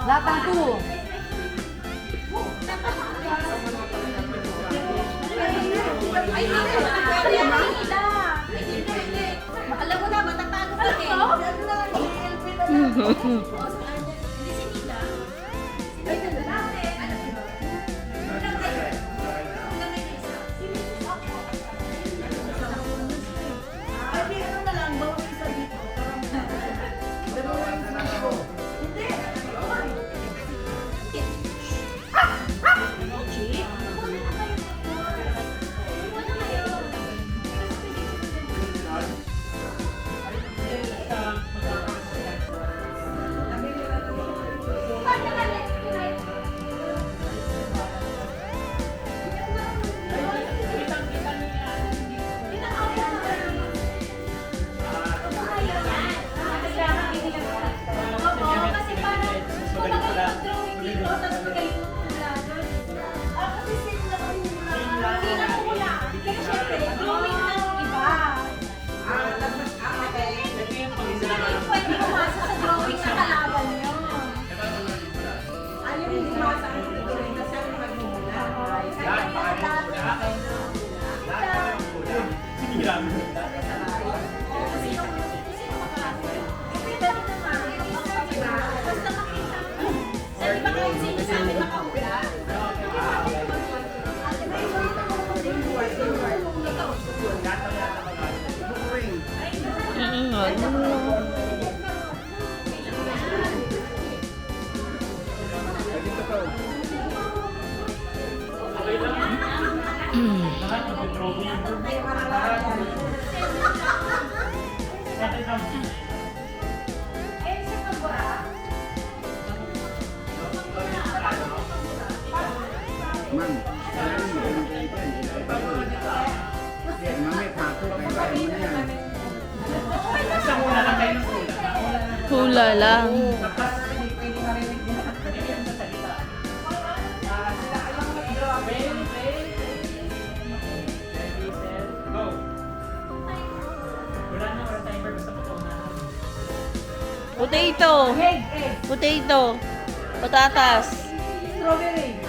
Latang 2. Ay, alam mo na, matatalo ka eh. Hula lang. Potato. Potato. Patatas. Strawberry.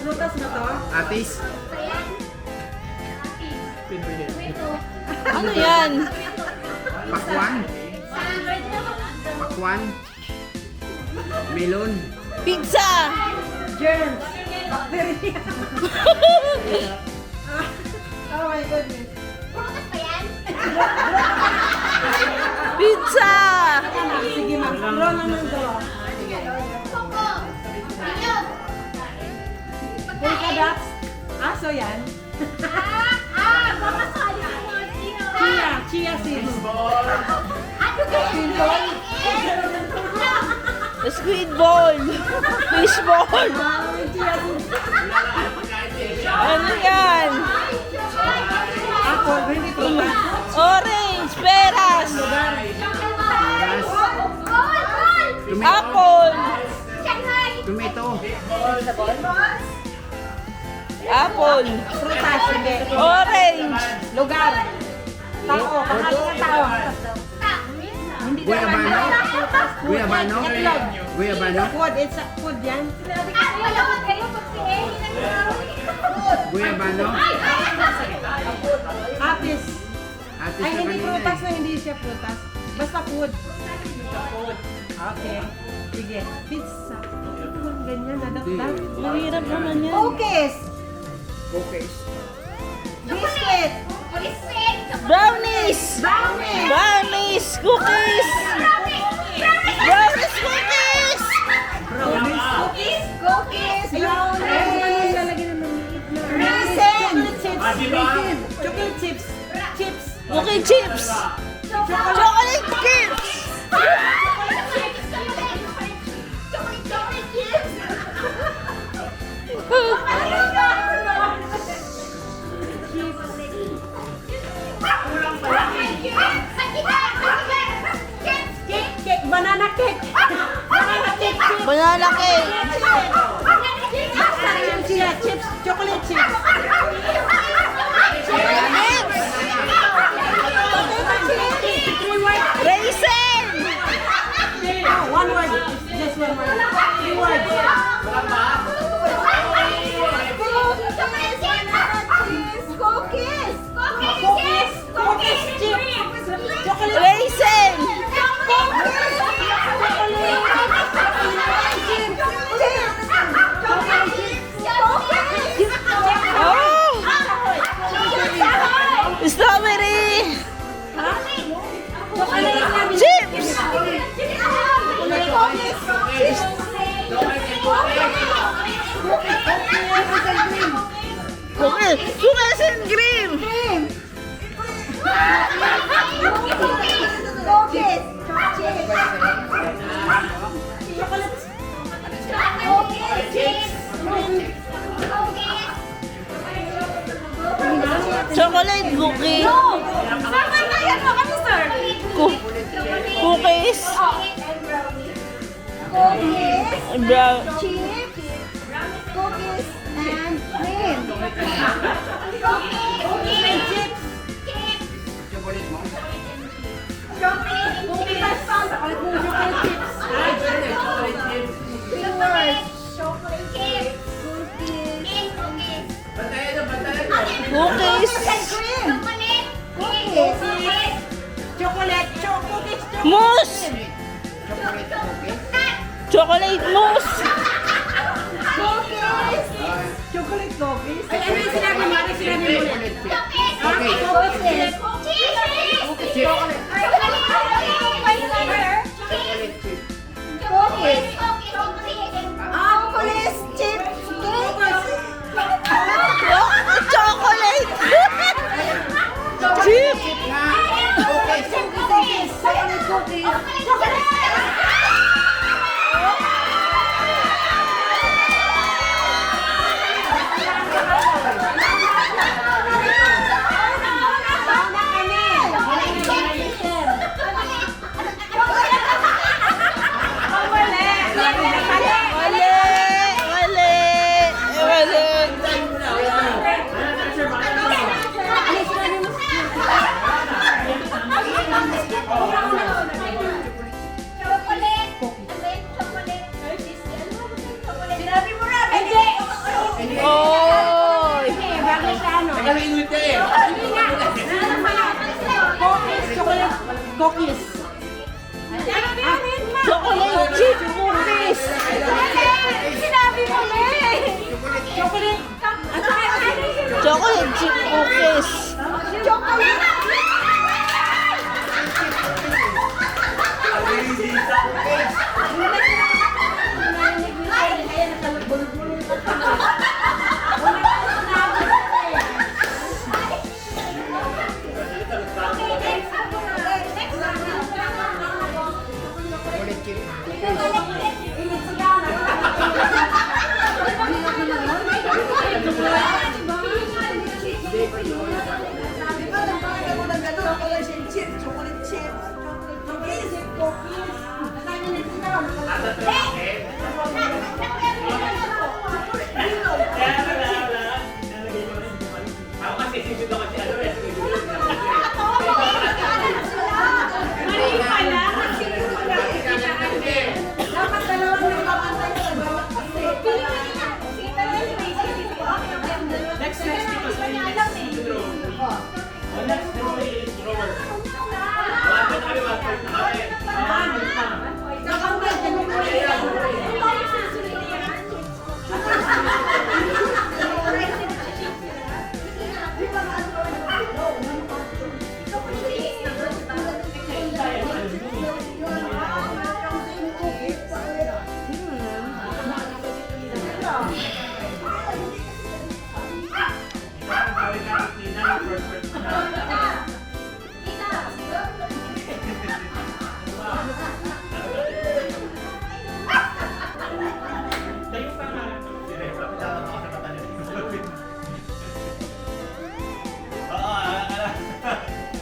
Prutas na to? Atis. Ano yan? Pakwan. Pakwan. Melon. Pizza. Germs. Bacteria. Oh my goodness. Pizza. Sige ma'am, draw na ng draw. Polka dots. Aso yan. Chia seeds. Squid ball. Fish ball. Ano yan? Apple, hindi prutas. Orange. Peras. Tomato. Apple. Tomato. Apple. Prutas, hindi. Orange. Lugar. Tao, pangalan ng tao. Guyabano. Guyabano. Itlog. Guyabano. Food, it's a food yan. Guyabano. Apis. Atis Ay, na hindi kanina prutas eh. na hindi siya prutas. Basta food. Okay. Sige. Pizza. Ganyan, nadatdat. Mahirap naman yan. Cookies. Cookies. Biscuit. Brownies. Brownies. Brownies. Cookies. Brownies. Cookies. Brownies. Cookies. Brownies. Raisin. Chocolate chips. Chips. Cookie chips. Chocolate chips. Cake. Banana cake. Banana cake. Banana cake. Chia chips. Chocolate chips. Raisin. One word. Cookies and cream. Cookies. Chocolate cookie. Sama na yan mo kami, sir. Cookies. Cookies. Brown. Chips. Cookies and cream. Cookies and chips. Chocolate mo? Chocolate. Cookies. Chocolate chips. Ay, chocolate chips. Yours. Chocolate chips. Cookies. Cookies. Bantayan na, bantayan. Cookies. Cream. Chocolate. Cookies. Chocolate. Cookies. Mousse. Chocolate cookie. Chocolate mousse. Cookies. Chocolate cookies. Ay, ano yung sinabi mo? Ano yung sinabi mo ulit? Chocolate chips. Okay. Cookies. Chips. Cookies. Chocolate chips. Cookies. Chips. Chocolate. Chip nga. Okay. Cookies. Cookies. Sinabi mo na, hindi! Oy. Bago sa ano? Teka, may inuit ka eh. Cookies. Chocolate cookies. Chocolate chip cookies. Sinabi mo na eh! Chocolate. Chocolate chip cookies. Chocolate! Chocolate chips. Dapat dalawang nagpapantay sa bawat kasi. Next dito sa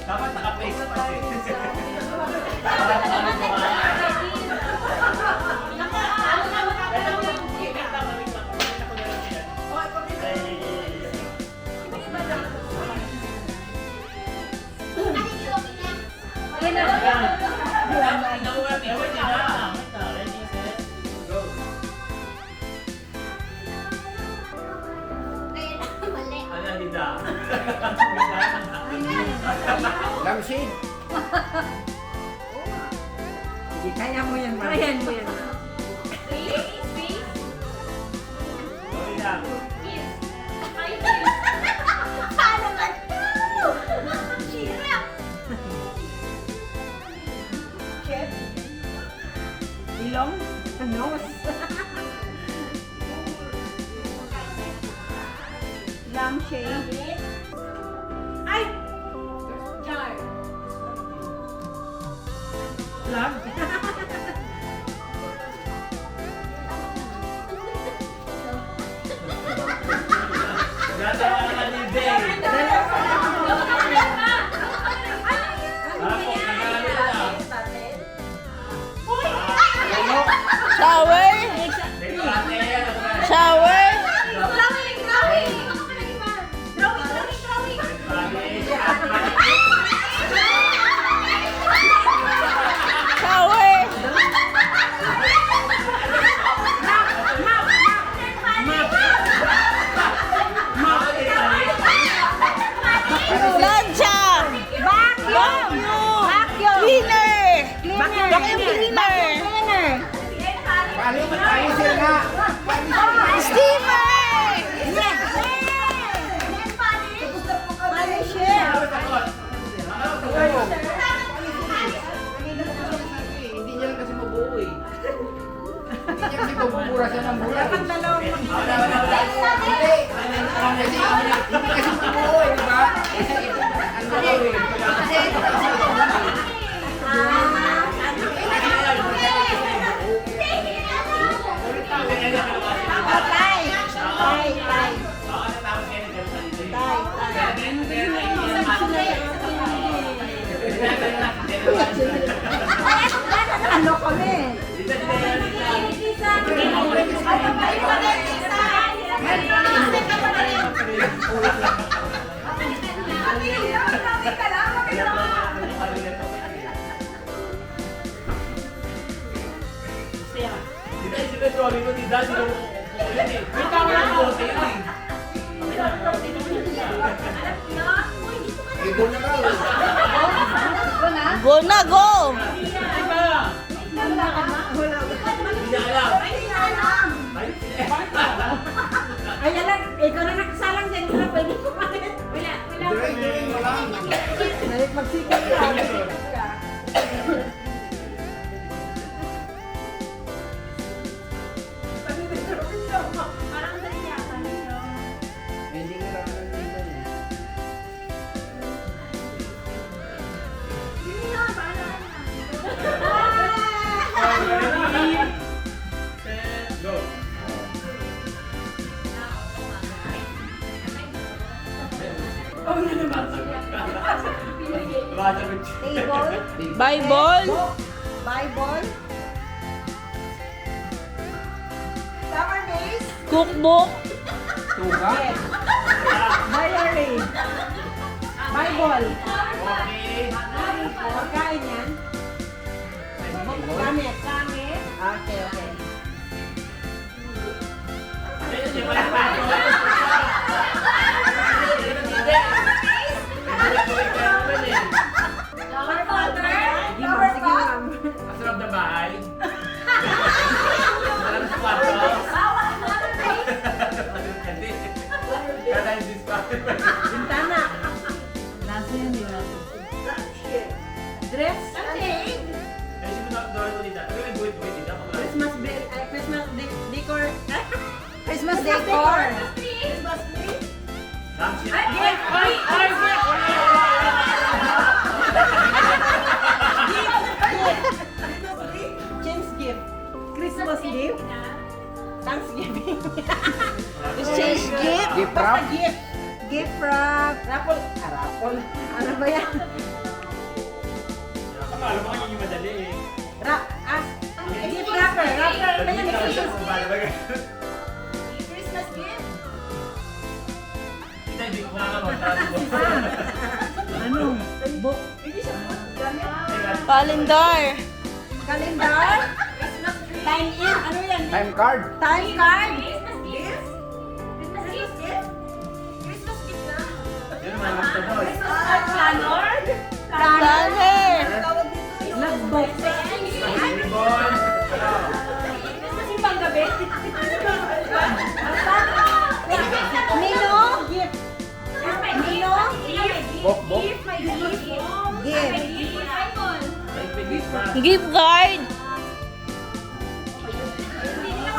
Dapat naka-face pa eh. Lamsin. Sige, kaya mo yan. Kaya mo yan. Paano ba ito? Hirap! Chef? Ilong? Nose? Lampshade. Ay! Jar. Love? Shower. Shower. Shower. Plancha. Vacuum. Cleaner. Vacuum cleaner. Palisin nga. Steamer. Hindi niya lang kasi mabuo eh. Hindi niya kasi mabubura siya ng bulan. Dapat dalawang Hindi. Hindi kasi mabuo eh, di ba? Ano daw eh. Ano kami? Ito na raw. Go na, go. Ay, alam, ikaw na nakasalang dyan. Wala, pwede ko pa. Wala. Diray mo lang. Magsikap ka. Parang naiyakan nito. Hindi nga lang lang dito eh. Hindi nga, paano? Table. Bible. Bible. Summer days. Cookbook. Tuga? Diary. Bible. Okay. Pagkain yan. Gamit. Gamit. Okay, okay. Flower water. Flower pot. Masarap na bahay. Masarap sa kwarto. Kada hindi pa. Bintana. Lasa yan, di ba? Dress. Kasi mo na doon ko dito. Pero may buwit-buwit dito. Christmas decor. Christmas decor. Christmas tree. James gift. Christmas gift. Thanksgiving. Exchange gift. Gift wrap? Gift. Gift wrap. Rapol. Rapol. Ano ba yan? Alam mo kanya yung madali eh. Gift wrapper. Wrapper. Kaya may Christmas Christmas gift. Kita hindi ko makakamontan. Ano? Book. Calendar. Calendar. Time in. Ano yan? Time card. Time card. Yun naman gusto doon. Planner. Planner. Logbook. Ribbon. Kasi panggabi. Mino. Gift. Mino. Bok, bok. Gift. Gift card.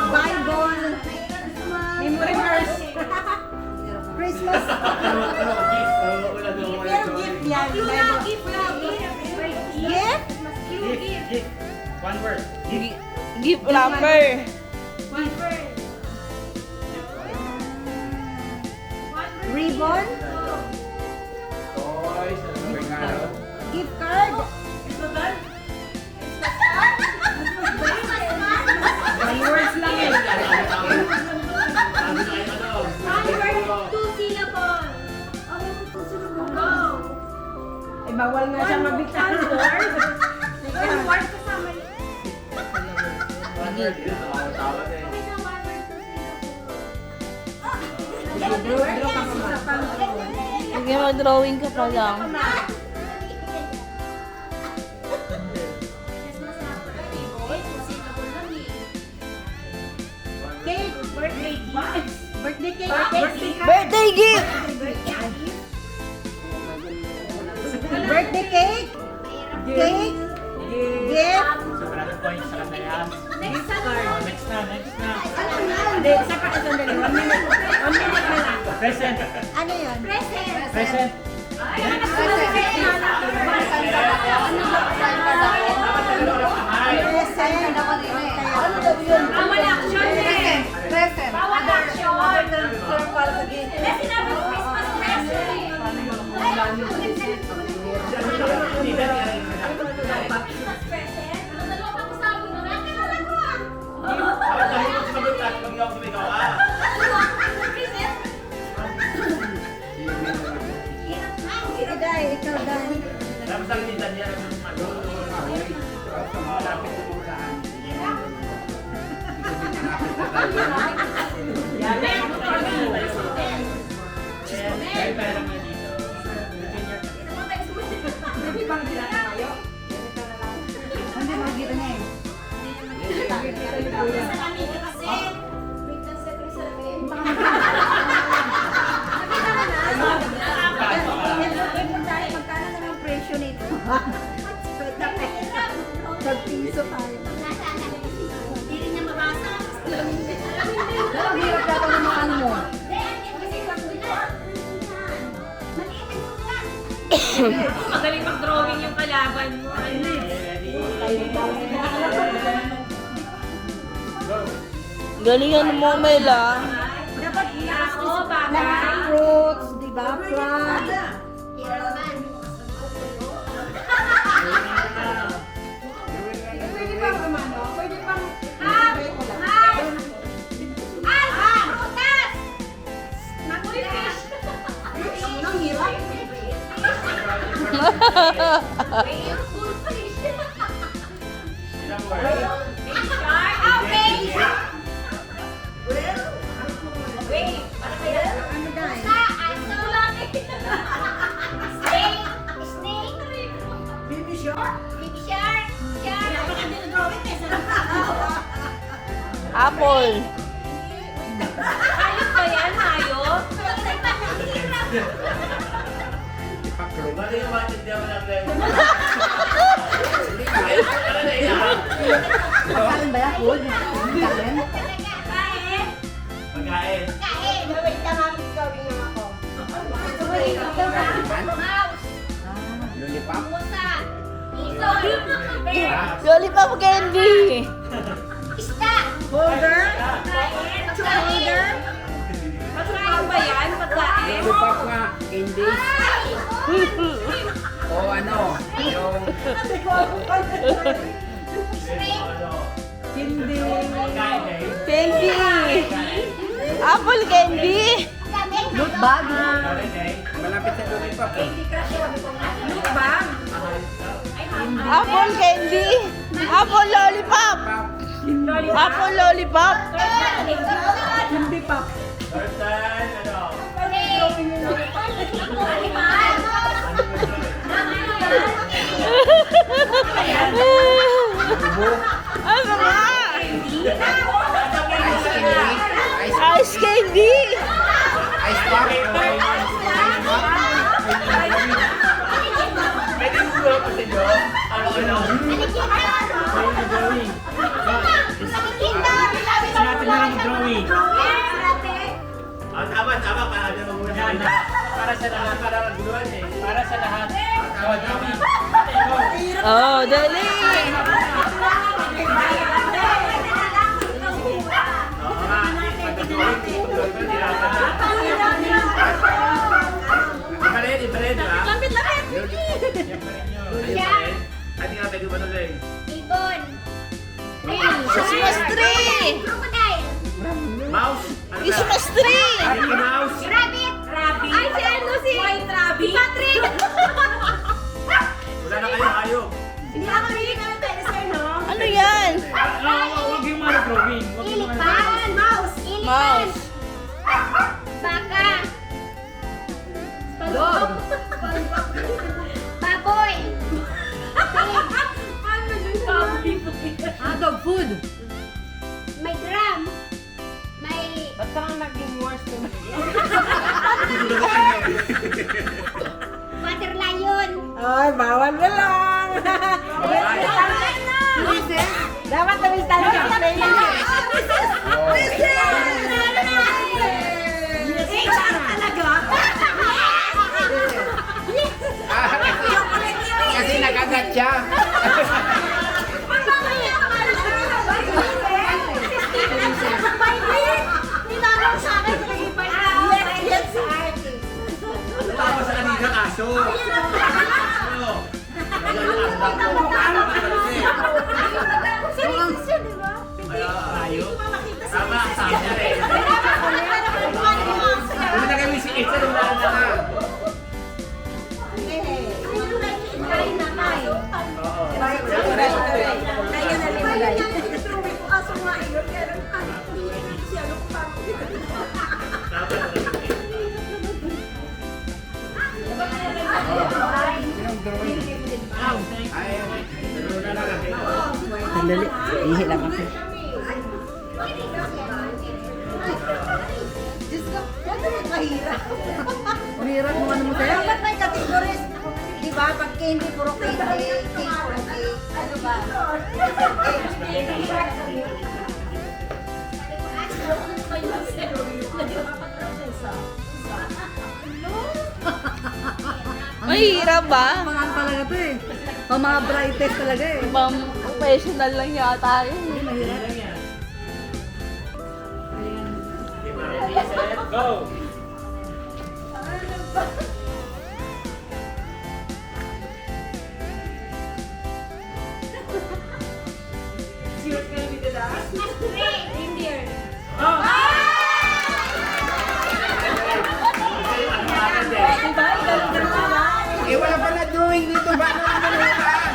Bible. Memory verse. Christmas Pero gift yan. Gift lang. Gift? Gift. One word. Gift. Gift wrapper. One word. Ribbon? Toys, regalo. Gift card? One words lang eh. One word, 2 syllable. Go. Eh, bawal nga siya mabitan. One word kasama yun. One word. Tawag eh. Draw ka pa. Sige, mag-drawing ka pa lang. Cake? Birthday gift. Birthday cake? Birthday gift! Birthday cake? Cake? Gift? Sobrang points sa kanila. Next card. Next na. Hindi, isa pa isang dali. 1 minute. 1 minute na lang. Present. Ano yun? Present. Present. Ay, ano sa present? Present. Bawal action eh. Bawal action. Eh, sinabi ko Christmas present. Ikaw, Day. Ikaw, Day. Hindi, makikita niya eh. Magkano naman ang presyo nito? Tag-piso tayo. Hindi rin niya mabasa. Pero ang hirap yata ng mga ano mo. Magaling mag-drawing yung kalaban mo. Galingan mo, Mela. Dapat Ako, lahat bagay. ng fruits, di ba? Fruits. Pwede pang umano? Pwede pang... Hap! Hap! Prutas! Uy, fish! Ang hirap. Full fish! Fish card! Ah, wait! Wait! Para kaya... Ano, Day? Aso lang eh! Snake! Snake! Baby shark? Baby shark! Shark! Napakaganda na drawing eh! Apple. Hayop ba yan? Hayop? Pagkain ba yan? Food? Pagkain? Kain! Pagkain. Kain! Wait lang ang drawing lang ako. Wait lang. Mouse! Lollipop. Musa! Ito! Bear! Lollipop candy. Isda! Holder? Pagkain! Pagkain! Pagkain ba yan? Pagkain? Lollipop nga. Candies. Ay! O ano. Yung Snake! Hindi. Candy. Apple candy. Loot bag? malapit sa lollipop. Loot bag? Apple candy. Apple lollipop. Apple lollipop. Hindi pa. First time, ano? Ano nga? Ice candy. Ice candy. Ice pop. Pwede mo ba kasi nyo? Ano? Drawing. Natin na lang drawing. Yes, ate. Tama. Para ano mo muna. para sa lahat. Para naguluhan eh. Para sa lahat. Oh, dali. Ibarin, ha? Lapit-lapit! Hindi nga pwede ba tuloy? Ibon. Christmas tree. Crocodile. Mouse? Ano ka? Christmas tree. Mickey Mouse? Rabbit. Rabbit. Ay, si ano si? White rabbit. Si Patrick. Wala na kayo hayop. Hindi ako rin kami pwede sir, no? Ano yan? Huwag yung mga drawing. Ilipan. Mouse. Mouse. Baka. Dog. Baboy. Paano yung baboy? Dog food. May drum. May... Ba't parang naging worse naman? Water lion. Ay, bawal mo lang. Dapat tawis tayo sa play lang. Kasi nakagat siya. Tama sa kanina aso. Ano? Hayop? Tama, sabi rin. Kung na kami si Itza, wala na ka. Sandali. Ihi lang ako. Mahirap mo ano mo tayo? Dapat may categories. Di ba? Pag candy, puro candy. Cake, puro cake. Ano ba? Mahirap ba? Mga ano talaga to eh. Mga brightest talaga eh. Pang professional lang yata yun. Mahirap. Go! Reindeer. Eh, wala pa na drawing dito. Paano naman hulaan?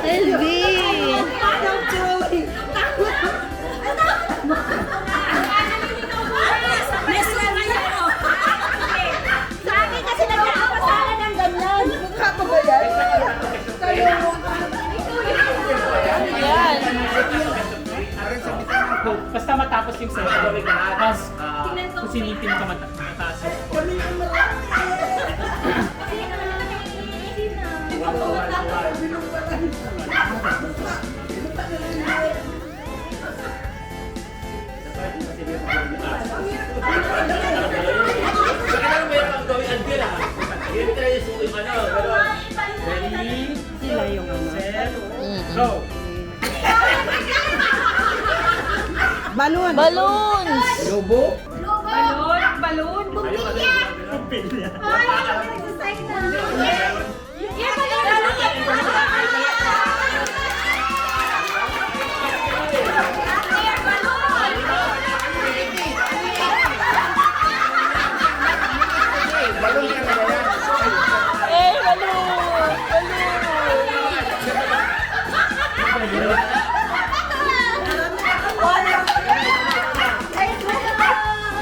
Elvin! Sa akin kasi nagkakapasala ng ganyan. Mukha ko ba yan? Yan. Basta matapos yung set, gawin lahat. Tapos, kung sino yung pinakamataas yung score. Baka lang meron ang gawin until ha. Yun tayo yung ano, pero... Ready? Sila yung ano. Set, go! Balon. Balloons! Lobo? Balon. Bumbilya. Ay, ako nag-design na. Yung balon. Balong ka na ba yan? Eh, balloon! Balloon!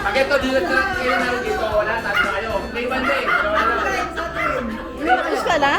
Pag ito, dito kayo naroon dito, wala, tatlo kayo. May banda eh, wala. Tapos ka na?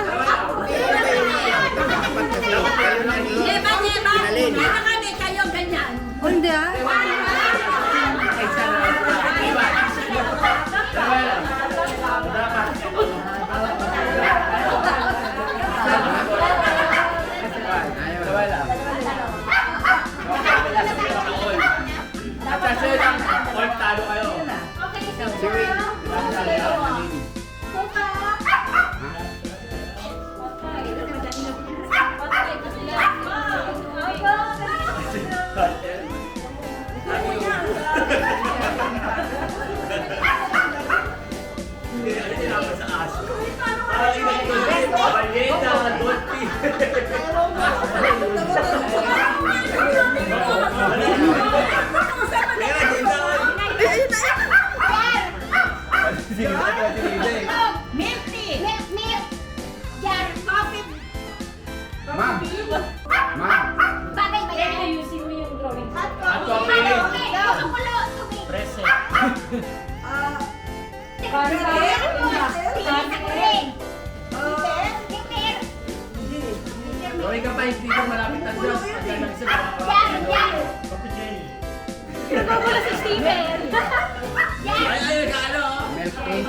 Gawin ka pa yung dito malapit ng Diyos. Pag yan mag-isip, Wala si Steven. ay, ka ano? Milk tea.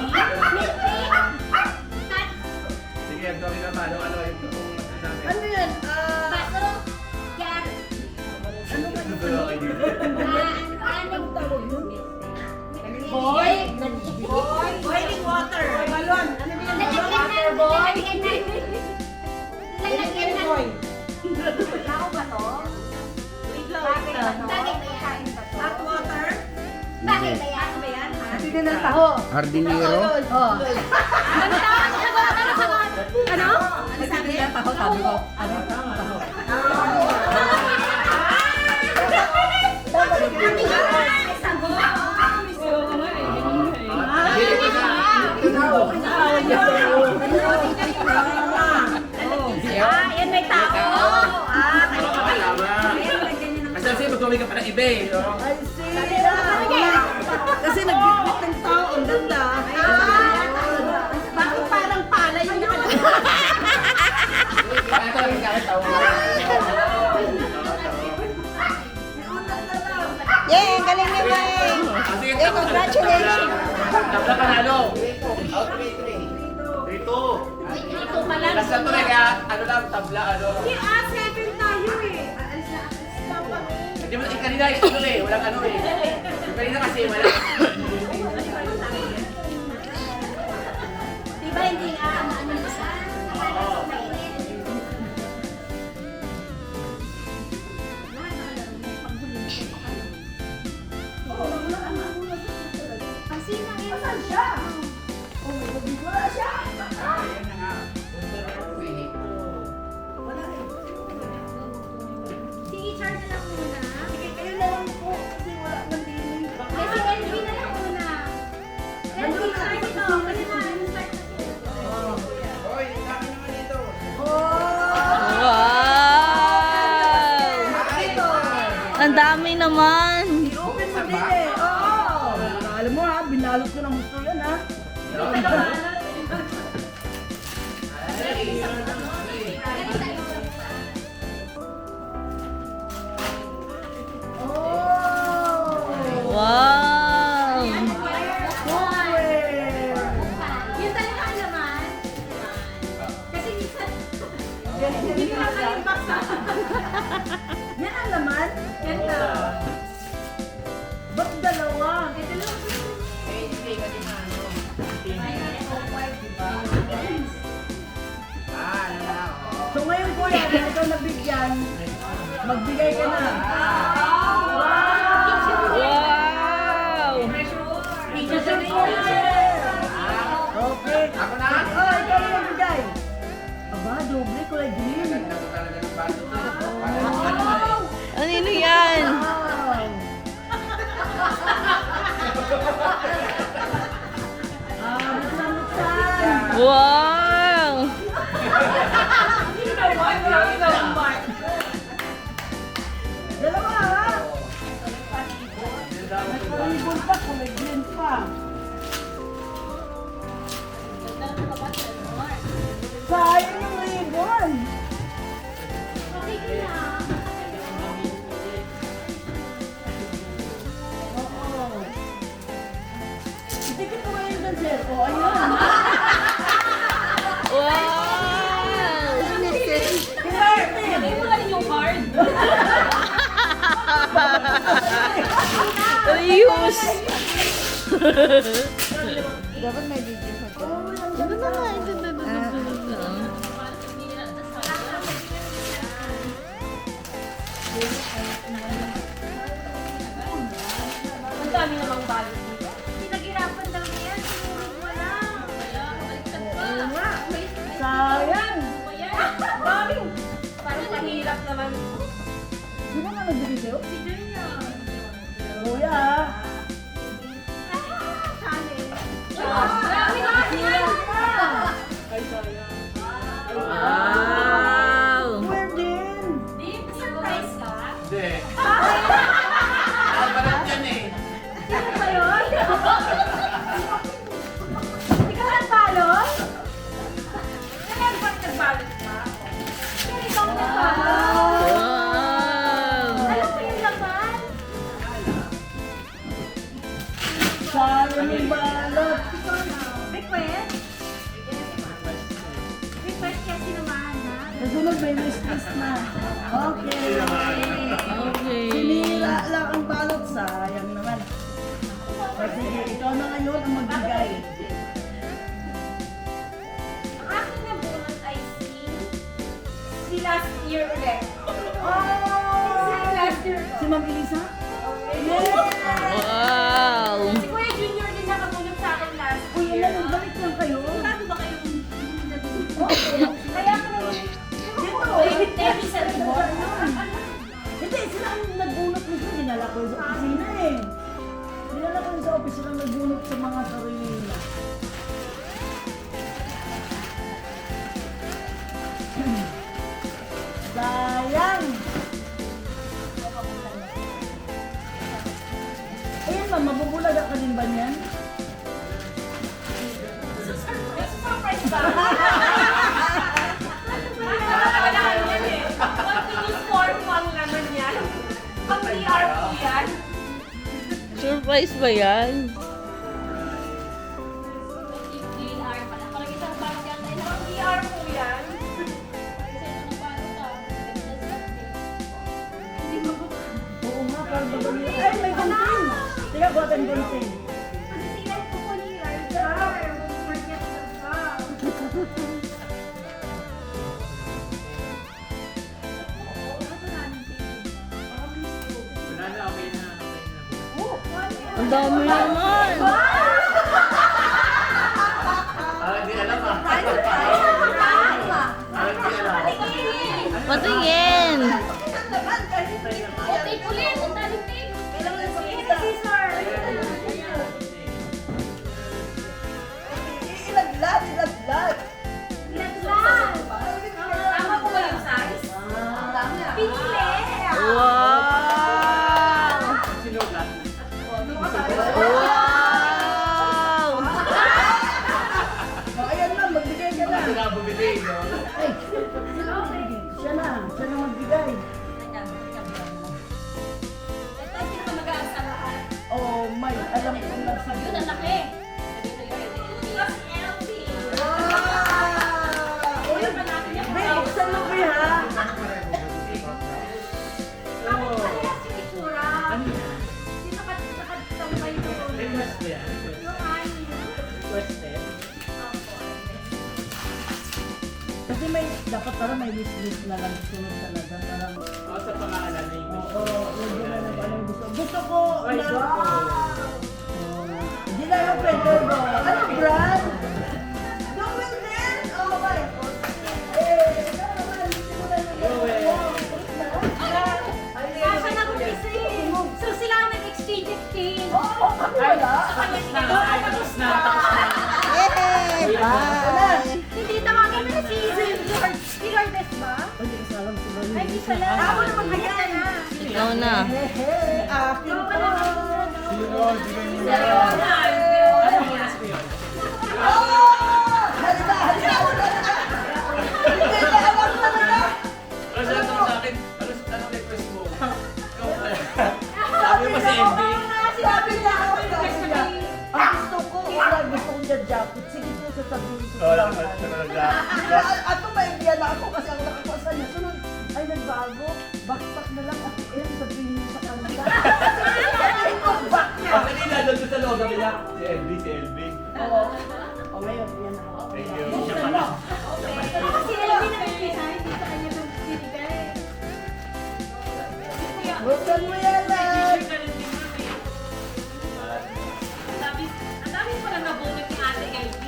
Sige, gawin ka pa. Ano yung kung masasabi? Ano yan? Boiling water. Balon. Ano yan? Lalagyan na. Ako ba to? Bagay ba to? Hot water. Bagay ba yan? Ano ba yan? ha? Hindi ng taho. Hardinero. Oh. Ano tawag? Ano tawag? Ano? Ano sabi niya? Taho, sabi ko. Ano? Taho. Yan may tao. Kayo pa kayo. Kasi kasi magkawin ka pa ng iba eh. no? I see. Kasi nag-bit ng tao. Ang ganda. Bakit parang pala yung nakalagay? Ito lang yung kakatawa. Yeah, galing ni Wayne. Sige, Yeah, congratulations. Tabla ka na ano? Out 3-3. Dito. Ito pala. Last na to eh, kaya ano lang, tabla ano. 7 tayo eh. Hindi mo, kanina ano eh, walang ano eh. Yung kanina kasi wala. Diba hindi nga ano yung isa? Kasi nangyayari siya. Ayan na nga. Wait. Sige, charge na lang muna. Sige, kayo na lang po. Kasi wala nang dinig. Kasi LV na lang muna. LV, charge ito. Kasi start na sila. Hoy, ang dami naman dito. Wow! Ang dami naman. I-open mo din eh. Oo. Alam mo ha, binalot ko ng gusto yan ha. Wow! Yung talaga ang laman. Kasi minsan, Hindi ko nakalimbak sa. Yan ang laman? yan na. Ba't dalawa? Ito lang. Hindi kasi na ano. Ano na ako. So ngayon kuya, kung ikaw nabigyan, magbigay ka na. Wow! Picture picture! Okay. Ako na. Oh, ikaw yung magbigay. Aba, doble kulay green. Ganda ko talaga ng baso to. Ano yan? Buksan. Wow! Dalawa ha? May ribbon pa, kulay green pa. Sayang yung ribbon. Okay na. Oo. Itikit mo ngayon doon, sir. O, ayun. Wow! Reuse! Dapat may video pa dyan. Ano naman? Ito, ito, ito, ito, ito. Ang dami namang balik dito. Pinaghirapan daw niya. Sinurog mo lang. Oo nga. Sayang. Daming. Parang mahirap naman. Di ba nga nagbigay sa'yo? Si Junior. Kuya ha? Dami na yan. Wow! Where din? Di, surprise ka? Hindi. Ano ba yan eh? Sino ba yun? year ulit. Last year. Si Ma'am Elisa? Wow. Si Kuya Junior din nakatulog sa akin last Uy, year. ano, balik lang kayo. Bago ba kayo? Kaya ako dito. Temi sa report. Hindi, sila ang nagbunot nito. Dinala ko sa opisina eh. Dinala ko sa opisina ang nagbunot sa mga sarili nila. Sayang! Ayan ma'am, mabubulaga ka din ba niyan? Surprise ba? Continuous form one naman yan. Pang PR po yan. Surprise ba yan? PR pala. Parang isang bang yan. Pang PR po yan. Oo nga, parang babali. Ay, may gunting! Teka, buhatan gunting. Wala na, okay na. Ang dami naman. Hindi alam ah. Hindi alam. Patingin. Tape ulit. Ang daming tape. Kailangan sa scissor. Ilaglag, ilaglag. Laglag. Tama po ba yung size? Pinili. Wow. Sinulat. Wow. O, ayan lang, magbigay ka na. Kasi nga bumili, no? Ay, siya na magbigay. Ito yung pinaka-mag-aasahan. Oh, may, alam ko na Yun sige. ang laki. Plus LV. Ayun pa natin yung May, buksan mo ba ha? Bakit parehas yung itsura? Sino nakatambay doon? Request ba yan? Yung ani. Requested? Kasi may, dapat parang may list na lang sunod talaga. Parang, O, sa pangalan na yung oo, lagyan na lang anong gusto. Gusto ko Ay, na, wow. hindi na yung pwede bro. Ano brand? Noel din? Oh my God. Eh, ikaw naman, hindi mo na Noel. Kasha na kumisa eh. So sila ang nag-exchange. Oo, kami wala. Tapos na, tapos na. Yay! Bye! Hindi tawagan mo na si Lord. Si Lourdes ba? Hindi ko alam sila yun. Ay, di pala. Ako naman kaya na. Ikaw na. Hehe, akin Ikaw to. pala. Sino? Bigay mo Sino? na. Ano mo na yun? Oh! Halika, halika, halika. Hindi na alam na na. Ano sa sa akin? Anong request mo? Ikaw pala. Sabi mo si MB. Sabi niya ako siya. Ang gusto ko, wala gusto ko niya jacket. Sige po, sasabihin ko. Wala ka talaga. Ato maindiyan na ako kasi ang nakakuasa niya. Sunod, ay nagbago. Backpack na lang at sabihin niya sa kanila. Sabihin ko, back niya. Ang kanina doon sa loob sabi niya, si LB, si LB. Oo. O ngayon, yan na. Thank you. Siya pala. Kasi alam mo na yung hindi sa kanya itong binigay. Buksan mo yan lang. Ang dami pala nabunot ni Ate LB.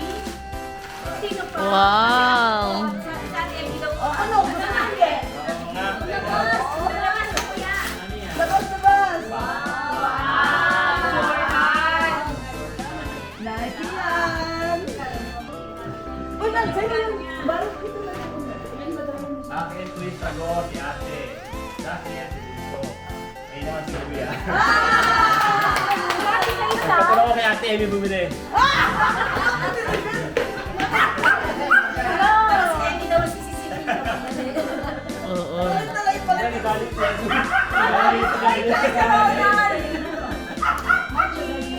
Sino pa? Wow. Sa Ate LB daw. Ano? Gusto mo yan? Oo nga. Labas na kuya. Ano yan? Labas, labas. Nike yan. Uy, man, sa'yo yung barang kita na lang. Akin, twist ago, si ate. Dati yan, si Bunso. Ayun naman si Kuya. Bakit sa isa? Nagpapala ko kay ate, Amy bumili. Tapos Amy daw sisisipin ko. Oo. Ay, talay pala. Yan, ibalik yan. Ibalik yan.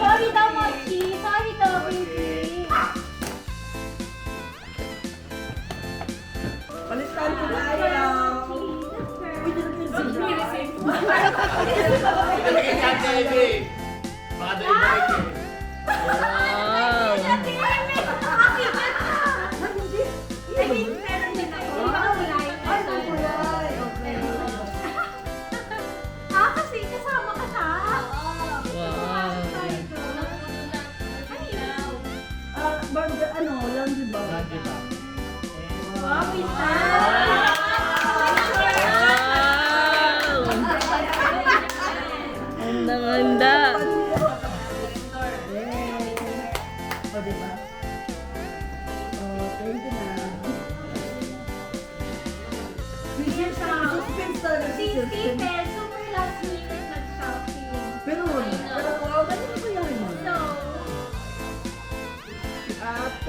Sorry daw, Mochi. Sorry daw, baby. Palitan ko na ayaw. Uy, nilagay yung Ibalik yan, ate, Amy. Baka daw ibalik eh. Wow. Ate Amy! I mean, meron din ako. Di ba kulay? Ay, kulay.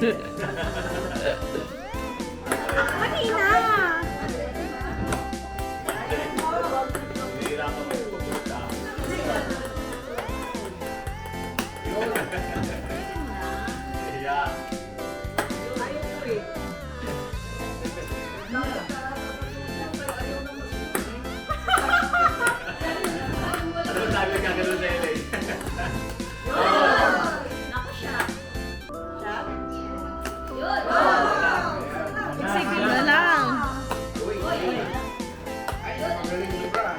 Kanina! Nahihirapan mo yung pupunta. Yeah. Ano sabi ka gano'n na yun eh? Sige na lang. Ay, magaling mo ba?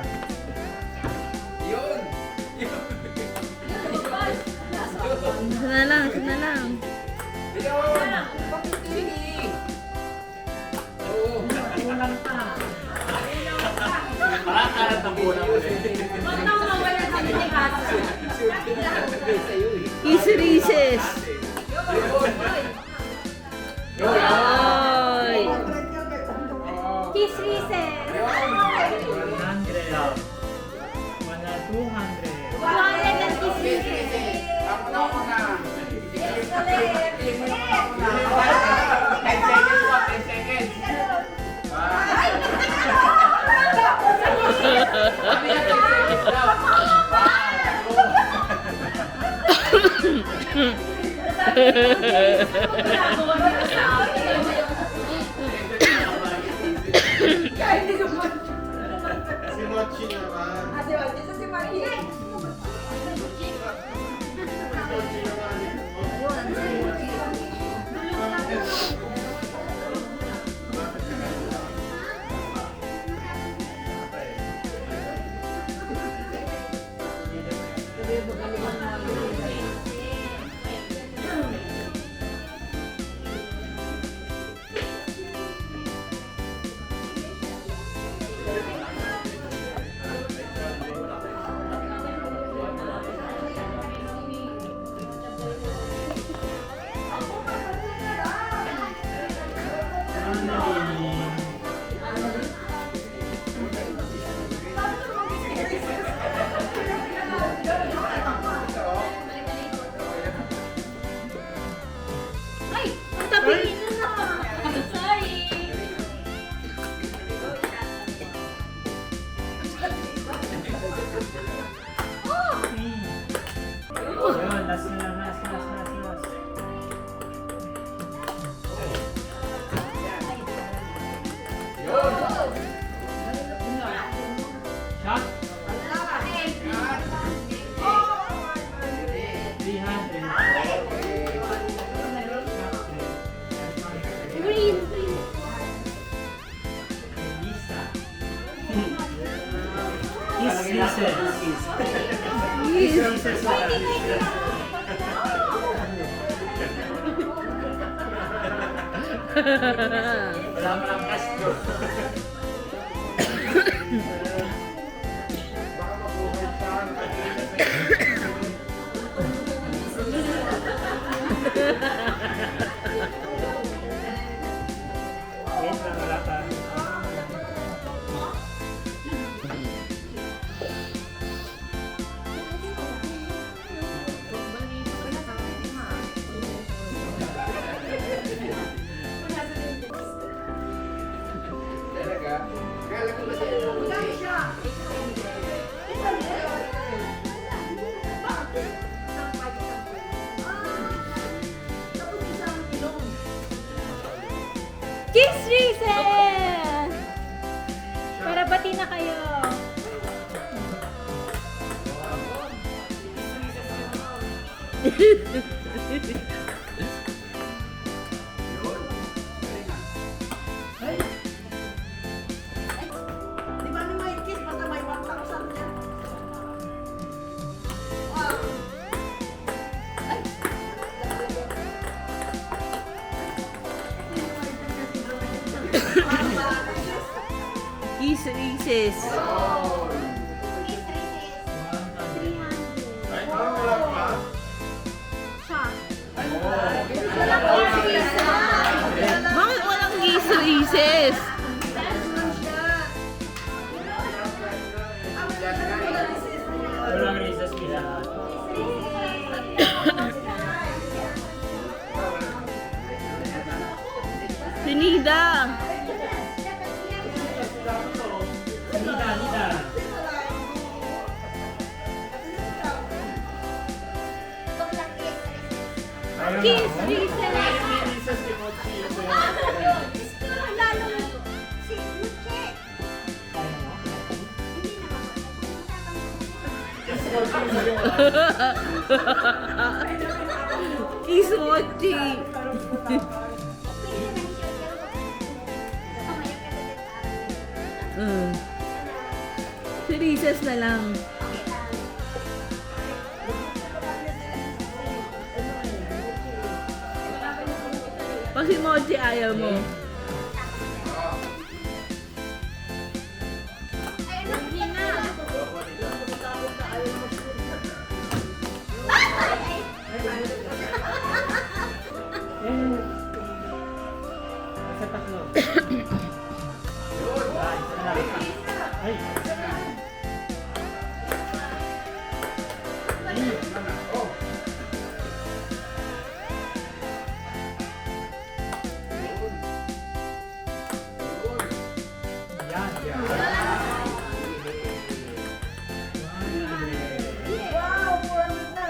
Yun! Isa na lang, isa na lang. Yun! Bakit hindi? Oo. Makakalat ng buwan mo eh. Easy Reese's. Oy! Kiss Reese's! 200 and Kiss Reese's! Ako na ako na. Tingin mo na ako na. 10 seconds pa, 10 seconds. Sabi na 10 seconds daw. Si Mochi naman. Ate, wala sa si Maria. Ay! Ang tabi na! Sorry! Green! Wala mo lang Castro. Baka mabuhay pa. Talaga? Kala ko ba siya? Kiss Reese's! Para bati na kayo. Di ba ni may kiss, basta may 1,000 yan. Kiss Reese's. Kiss Reese's. 300. Ay, wala pa. Siya. Bakit walang Kiss Reese's? Walang recess nila. Linda. Kiss, Risa. Recess si Mochi. Lalo si Luche. Kiss Mochi. Si Recess na lang. Pag si Mochi ayaw mo. Sa tatlo. Ay. Wow, 400 na.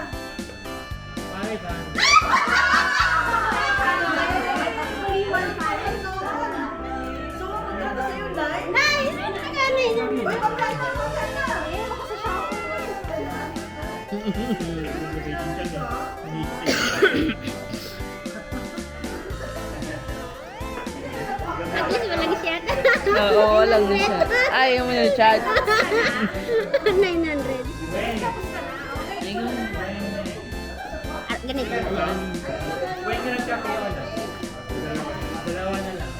So, magkano sa'yo, Nay? Nice! Nakanin! Uy, magkano na? Ako sa shopping. At least walang chat. Oo, walang chat. Ayaw mo ng chat. 900. Ganito. Wait na lang siya kayo. Dalawa na lang.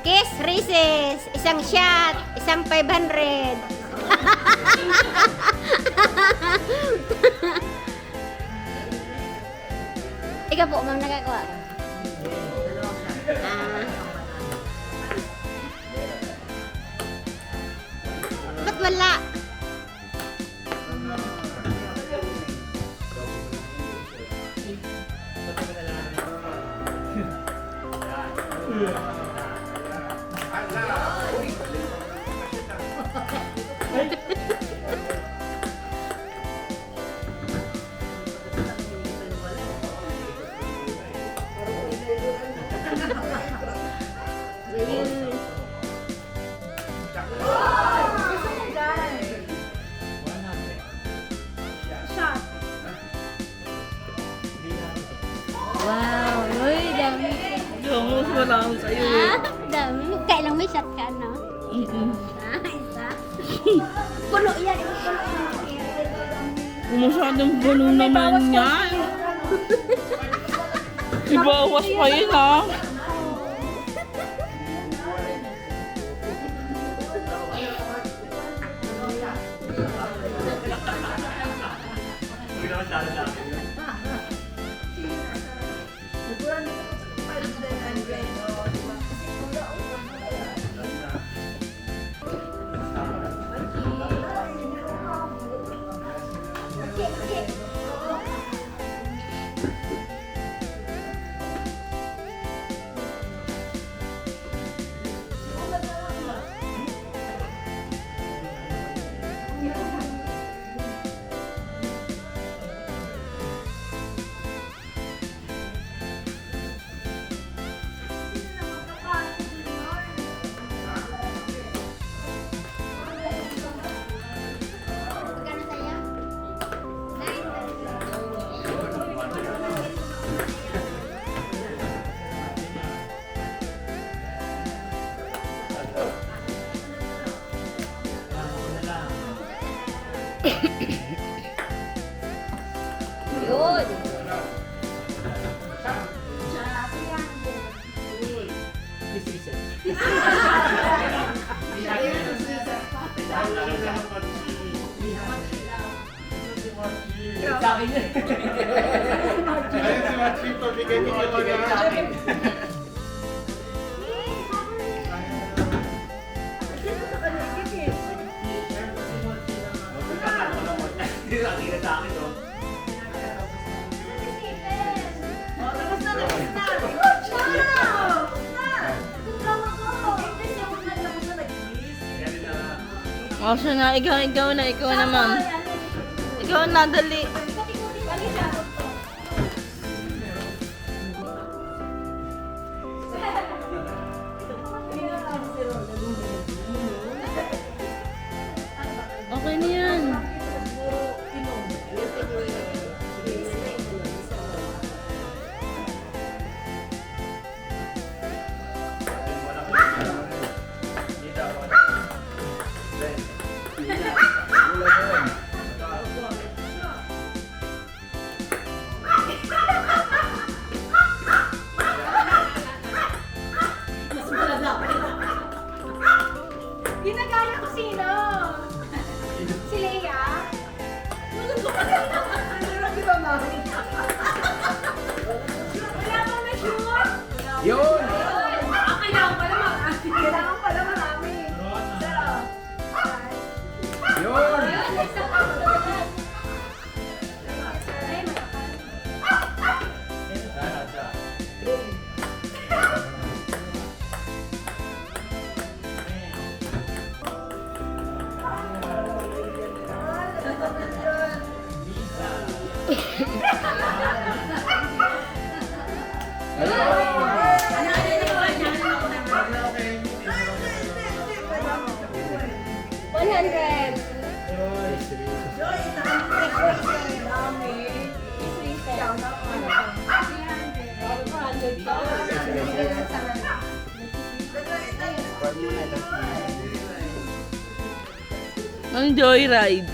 Kiss, Reese's. Isang shot. Isang 500. Ikaw po, ma'am, nakakuha. Ba't wala? Wow, uy, dami. Yung mas wala ako sa'yo eh. Ah, dami. Kailang may shot ka, no? Ah, isa. Puno yan. Puno yan. Masyadong gulo naman yan. Ibawas pa yun ha. Yun. Sa akin yun. Ayun si Machi, pabigay niyo Sa akin. ka sa akin, no? Tapos na. Good job! Ganun na. O, siya na. Ikaw na, ma'am. Ikaw na, dali. Okay na yan. Ginagaya ko sino? Si Leia? Wala pa na sure? Yun! Kailangan pala marami. Yun! Ang joyride.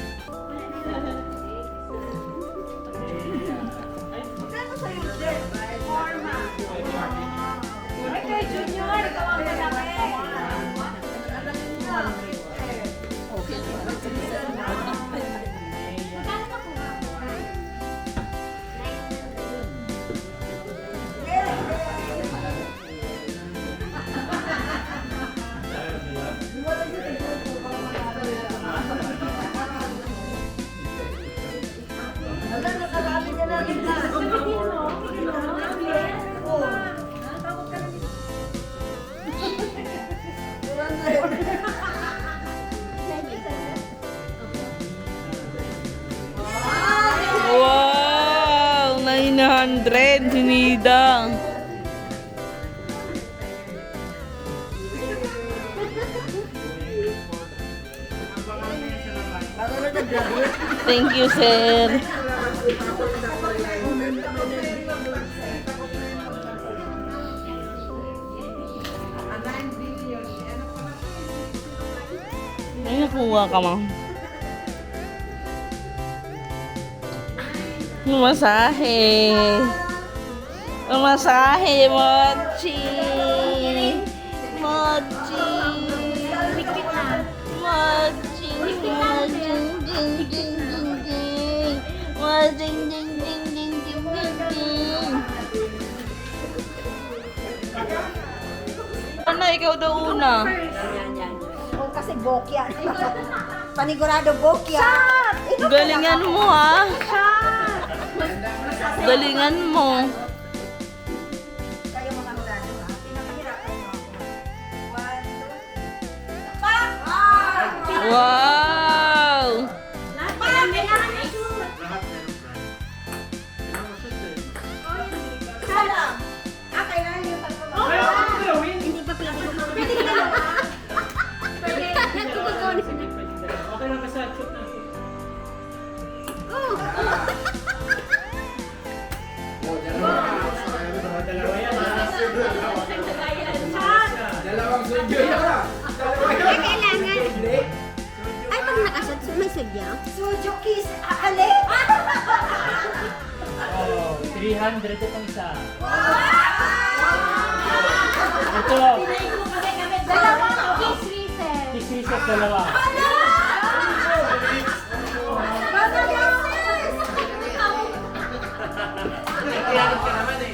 Wow! 900, sinida. Thank you, sir. Ay, nakuha ka, ma'am. Masahe. Masahe, Mochi. Mochi. Mochi. Ano, ikaw daw una. Oh, kasi bokya. Panigurado bokya. Galingan mo, ha? Galingan mo. Kayo mga murado, ha? Pinakahirapan mo ako. 1, 2, Wow! Salam! Ah, kailangan yung tatlo. Hindi pa pala ko pwede ka na. Pwede. Nagkukugawin sila. Okay lang kasi shoot na. Oh! Dalawa yan, ha? Dalawang studio yan ah! Ay, kailangan. Ay, pag nakasat, may sadya. Sujo kiss. Ale! Oh, 300 itong isa. Ito, Dalawang kiss recess. kiss recess dalawa. Kailangan ka naman eh.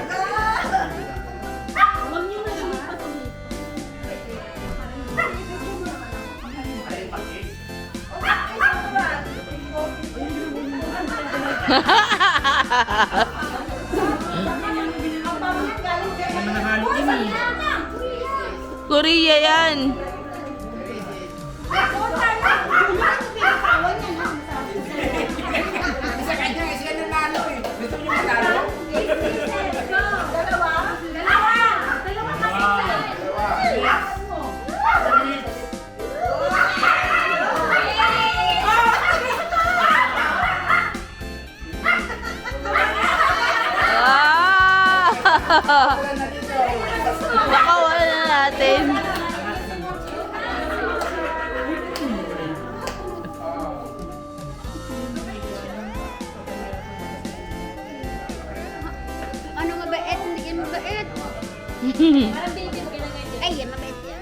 Go! Korea yan. Isa kanya, isa kanya nalo eh. Gusto niyo manalo? Ah! Baka wala na natin. Ano mabait? Hindi yan mabait. Ay, yan mabait yan.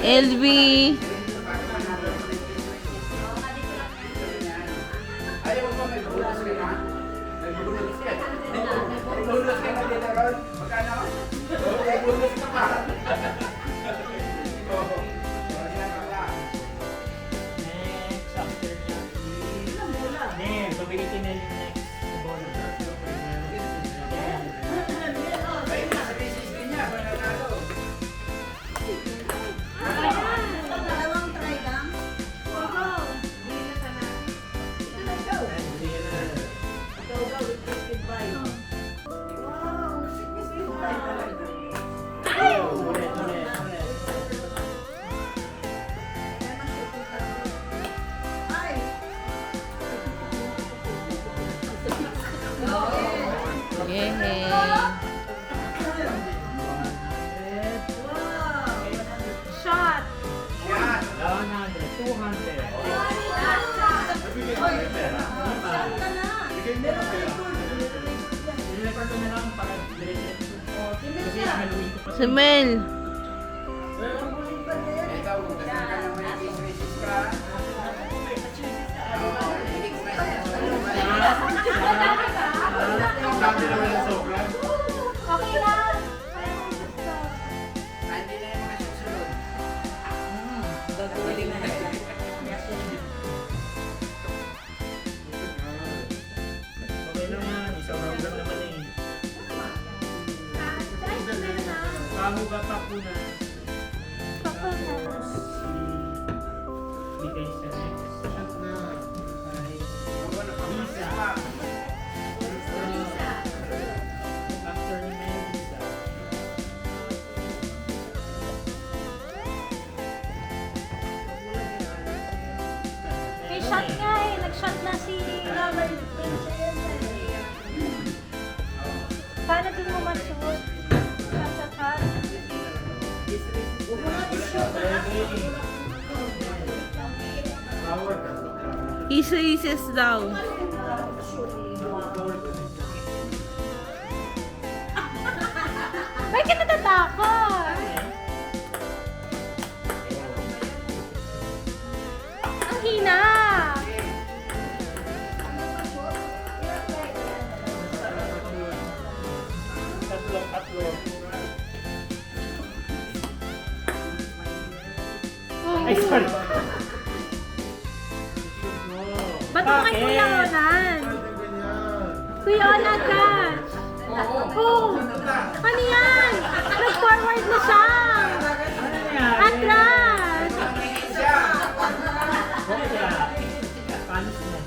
LB. Ayaw mo may bonus ka na? May bonus ka. May bonus ka na dito ron? Magkano? May bonus ka pa. Oo. Yan pala. Next, after that, next, pabilitin na yung next bonus. Ay, nasa basis din niya. Mananalo. Dalawang try lang. Ikaw with Christine Bride. Wow, si Christine Bride talaga. Ulit, ulit, ulit. Ay! Yay. Shot! Yan. 100, 200. Nirecord ko na lang para diretso. Kasi haluin ko pa. Si Mel. Ikaw, kasi ka naman yung basis ka. Hindi ko Ang dami naman ng sobrang. Okay lang. Hindi na yung mga susunod. Okay naman, isang round lang naman eh. Pahugatan ko na. Tapos, ibigay sa next. Ay, Lisa. After Melissa. May shot nga eh. Nag-shot na si Robert. Paano dun mo masuot? Shot. Isa-isis daw. Bakit ka natatakot? Ang hina! Tatlo. Ay, sorry. Ba't mo kay Kuya Onan? Kuya Onan ka! Oh! Ano yan? Nag-forward na siya! Atras! Punishment.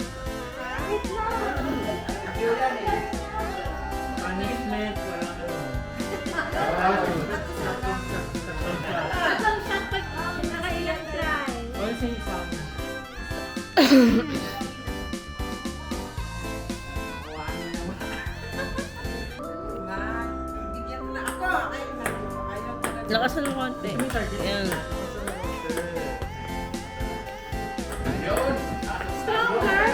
Punishment, walang ano. Tatlong shot pag nakailang try. All say isang. Bigyan mo na ako. Ayaw ko na. Lakasan ng konti. Ayan. Yun. Stronger!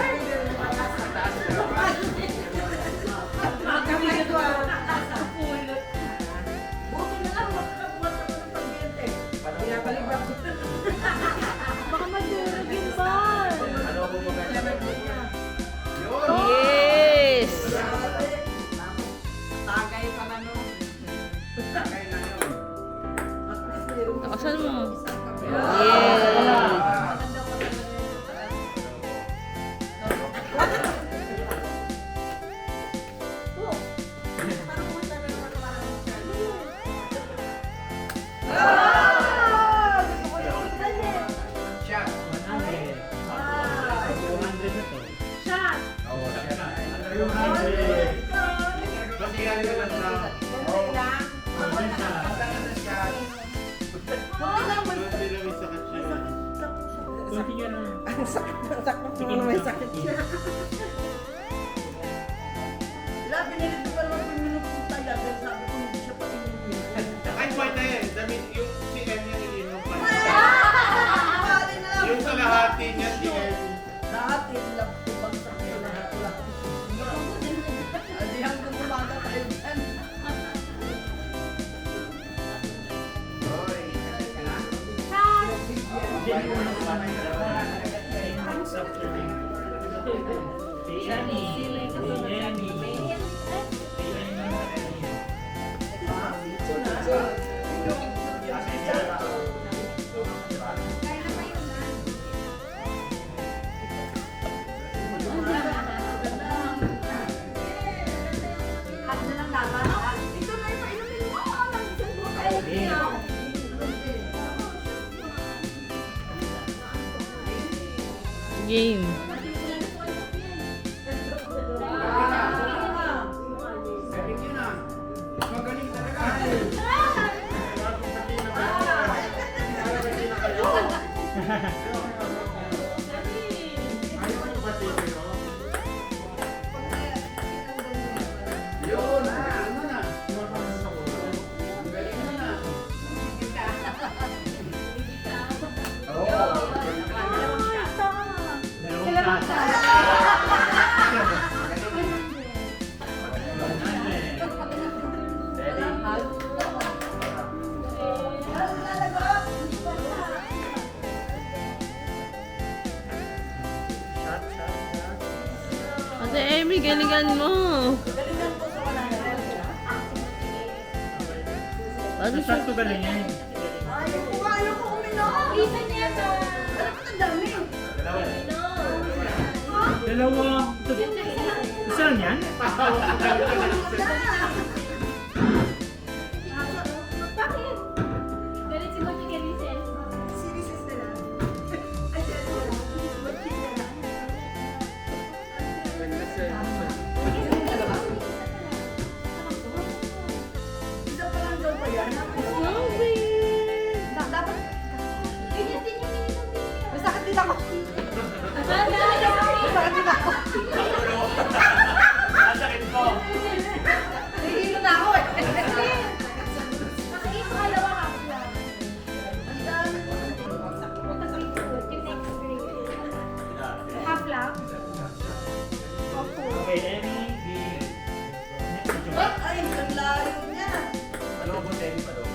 Buti na lang, makakabuhat ako ng pag-iente. Pinabalibag ko. Baka madurog yung ball. Ano ko mo Yes! Tagay pa Ang sakit mo naman may sakit siya. Wala, pinilit ko pa naman kung minupong tayo. Dahil sabi ko hindi siya patingin. Ay, pwede. Damit yung si M yung ininom pa. Bali na lang. Yung sa lahati niya, si M. Lahat yung bagsak niya lahat. Adi hanggang umaga tayo dyan. Game. Galing yun ah. Magaling talaga. Yun na, ano na. Ang galing mo na. Oo. Ate Amy, galingan mo. Ano siya? Sakto galing yan. Ayaw ko uminom. Isa niya ba? Alam mo, ang dami. Dalawa. Isa lang yan? Bakit? Galit si Mati kay Rizel. Sinisis na lang. Ay, isa pa lang daw ba yan? Dapat, Ganyan din yung minimum din. masakit din ako. Masakit din ako. Masakit po. Nahihilo na ako eh. Kasi ito kalawa ka. Ang dami ko. Yung next grade. Half lang. Okay, Amy. Ay, ang layo niya. Ano ba kung Tenny pa daw?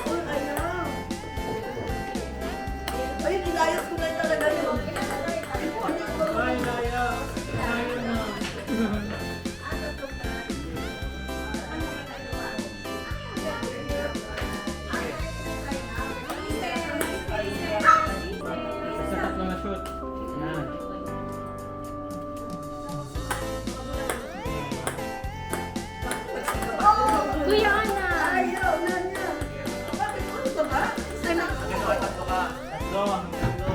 Uy, ayaw. Ay, nilayas ko na talaga yun. Ay, Laya. Laya na. Sa tatlo na shoot. Yan. Kuya Ana. Ayaw na niya. Bakit ano ba ba? Ano? Tatlo ka. Tatlo. Tatlo.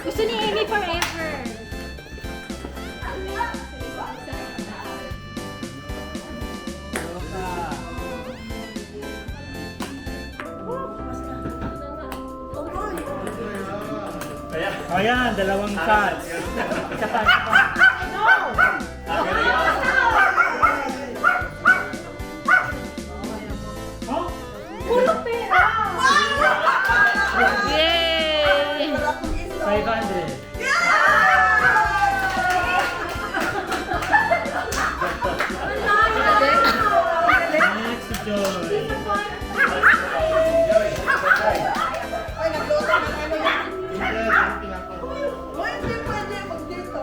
Gusto ni Amy forever. Ayan, dalawang shots. Isa pa, isa pa. Oh? Puro pera. Yay! 500. Next, si Joy. Ay, nagluto ng ano yan. Uy, hindi pwede pag dito.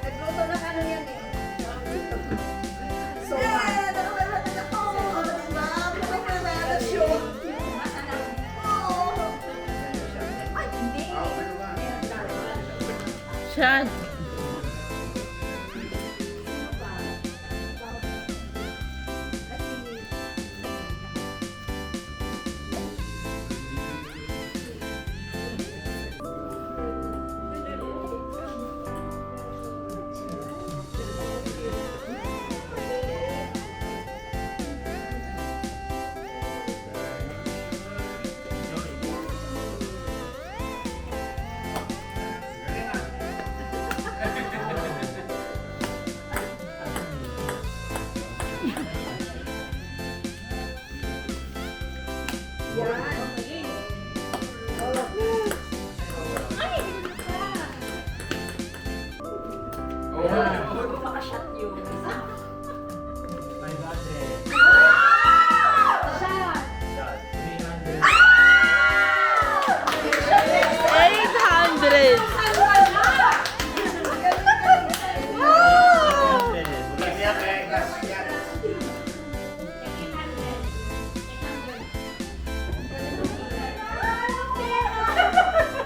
Nagluto ng ano yan eh. So, yeah, nakakalatin ako. Diba? Pagkakalasyon. Oo. Ay, hindi. Shot.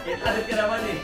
Italit ka naman eh.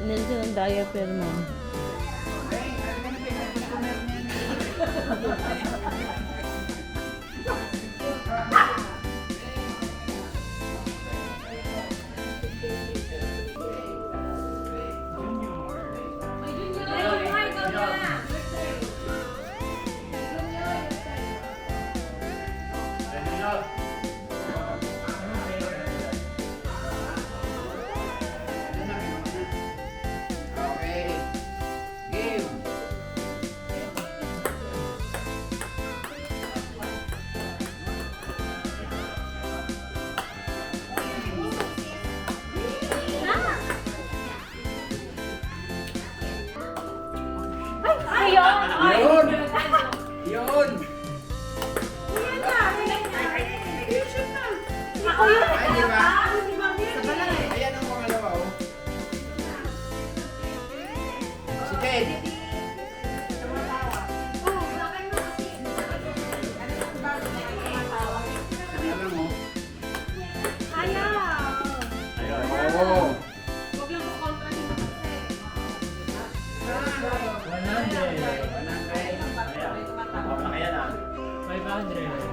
Nandun ang diaper mo. Okay. Game. Yun! Yun! Ay, di ba? Ayan ang pangalawa, oh. Sige. Alam mo? Oo.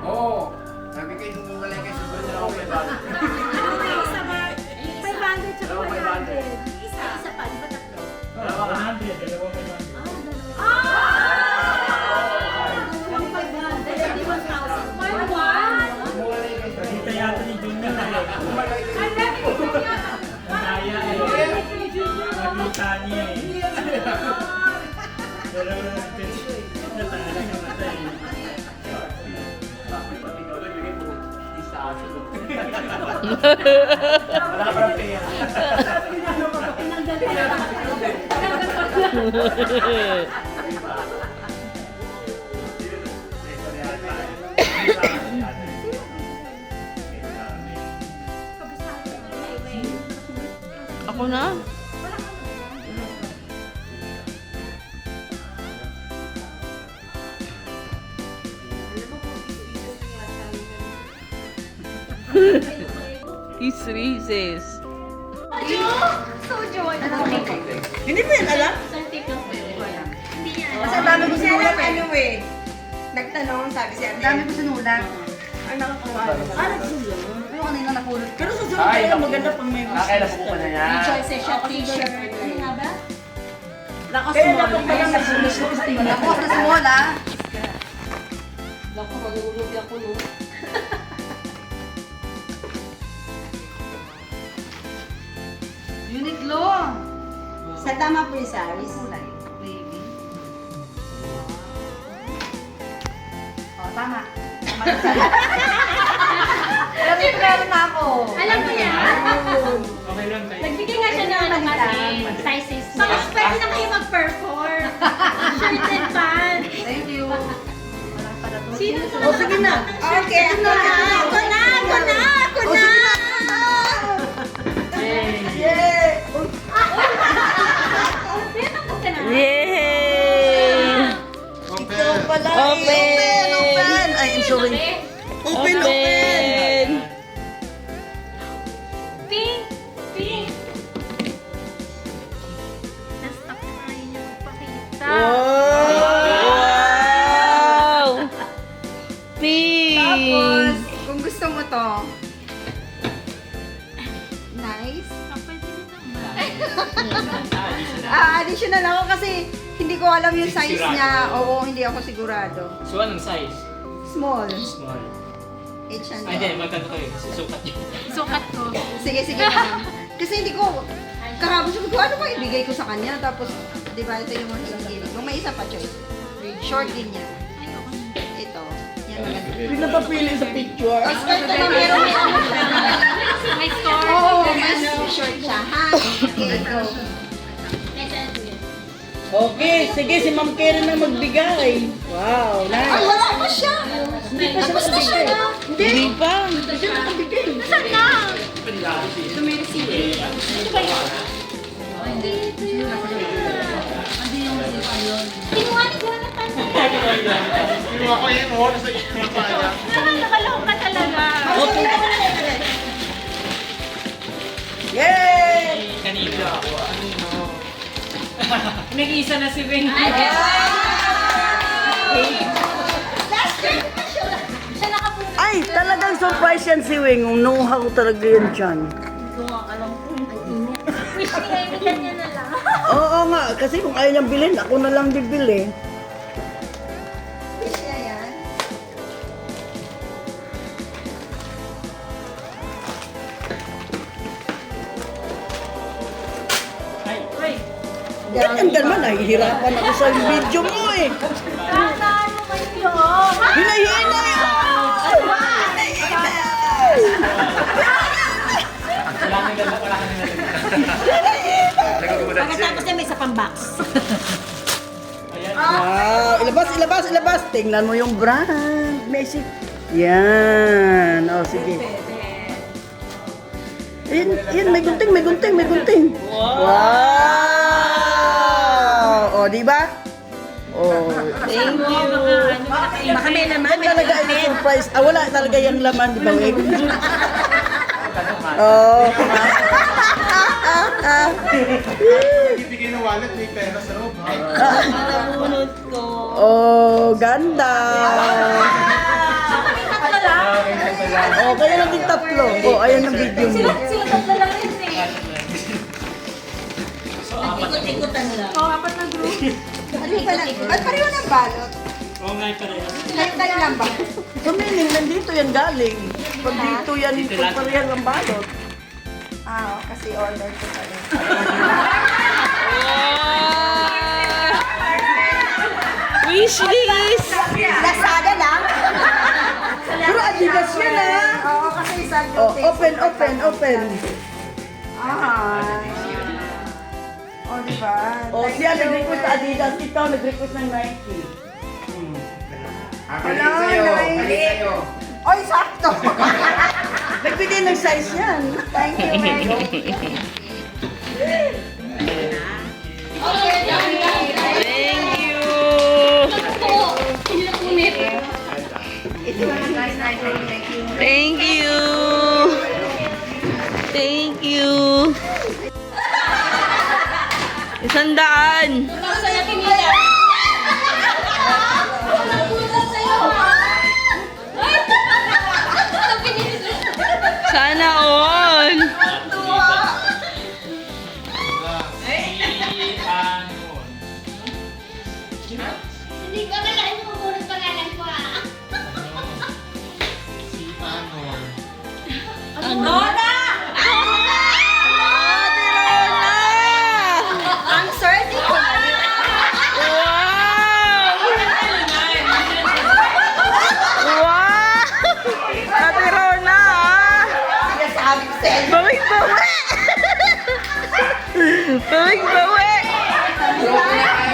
Oo. Sabi kayo nung wala kayo sa doon ako 500 tsaka 100. Isa pa, di ba tatlo? Yung 500, di 1,000. Umuwalay kayo sa Kita yata ni Junior eh. Umuwalay kayo. Kaya eh. Nakita niya eh. Pero Wala ka parang pera. Ako na? His Reese's. Hindi mo yan alam? Kasi ang dami ko sinulat anyway. Nagtanong, sabi siya, ang dami ko sinulat. Ay, nakakuha. Nagsulat? Pero kanina napulot. Pero sa sulat Ay, kaya maganda pang may gusto. Kailan po pa na yan? Choices siya, t-shirt. Ano nga ba? Kaya dapat pala nagsulat. Ako sa simola. Naku, mag-uulog ako, no? Uniqlo. Sa tama po yung saris. Baby. Oh, tama. Tama yung saris. Pero na ako. Alam mo yan? Okay lang tayo. Nagbigay nga siya ng ano kasi, sizes niya. Tapos pwede na kayo mag-perform. Shirt and pants. Thank you. Sino sa Oh, sige na. Okay, ako na. Ako na! Ako na! Ako Oh, na! sige na. Yay! Yay! Ikaw pala. Open! Open! Ay, I'm sorry. Open, open! Open! Pink! Pink! Na-stuck na kayo niyo magpakita. Wow! Tapos, Pink! kung gusto mo to, nice. Pwede rin naman. Additional ako kasi hindi ko alam yung size niya. Oo, hindi ako sigurado. So, anong size? Small. Small. H and Ay, hindi. Magkano kayo? Sukat niyo. Sukat ko. Sige, sige na. Kasi hindi ko, kahapon sabi ko, ano ba ibigay ko sa kanya? Tapos, di ba, ito yung mga hinigilig ko. May isa pa choice. Short din yan. Ayoko na. Ito. Yan maganda. Hindi na papili sa picture. Tapos ito na meron may ano siya. May score. Oo, may short siya. Ha? Okay, go. Next ano yun? Okay, sige, si Ma'am Karen na magbigay. Wow, Ay, nice. wala pa siya. Tapos na siya na. Hindi pa. Nasaan na? Ito ba yun? Hindi, ito yun. Tinguhanin ko na pa niya. Kinuha ko yun. Oo, nasa iyo pa niya. Nakaloko ka talaga. Yay! Kanina ako. Nag-isa na si Bing. Siya nakapunta. Ay, talagang surprise yan si Wing. Know-how talaga yun dyan. Wish ni Amy kanya na lang. Oo nga, kasi kung ayaw niyang bilhin, ako na lang bibili. Fish niya yan. Ganyan naman, nahihirapan ako sa video mo eh. Tandaan mo kayo. Hinay-hinay! Wala kang ganda. Wala kang ganda. Pagkatapos niya may isa pang box. Wow! Ilabas, ilabas, ilabas! Tingnan mo yung brand. Messi. Yan. O, sige. Yan, may gunting, may gunting, may gunting. Wow! O, di ba? Oh, Thank you. Baka may laman. yan talaga ay surprise. Ah, wala talaga yung laman, di ba, Wing? Oh. Ibigay ng wallet, may pera sa loob. Nabunot ko. Oh, ganda. Oh, kaya naging tatlo. Oh, ayan ang video mo. Sila tatlo lang rin eh. Ikot-ikutan lang. Oo, apat na group. Ano pala? Ba't pareho ng balot? Oo nga, pareho. Nagdali lang ba? So, meaning, nandito yan galing. Pag dito yan, pagparihan ng balot. Ah, kasi order ko pa rin. Wish list! Lazada lang? Pero Adidas yan ah. Oo, kasi Oh, open. Ah. Oh, diba? O, siya nag-request sa Adidas. Ito, nag-request ng Nike. Palit sa'yo. Palit sa'yo. Oy, sakto! Nagbigay ng size yan. Thank you, Meg. Thank you. Thank you. Thank you. 100. Sana all. Hindi ko kailangan mabunod pangalan ko ah. Ang swerte ko. Wow! Wow! Ate Rona, ah! Bawig-bawi! Bawig-bawi!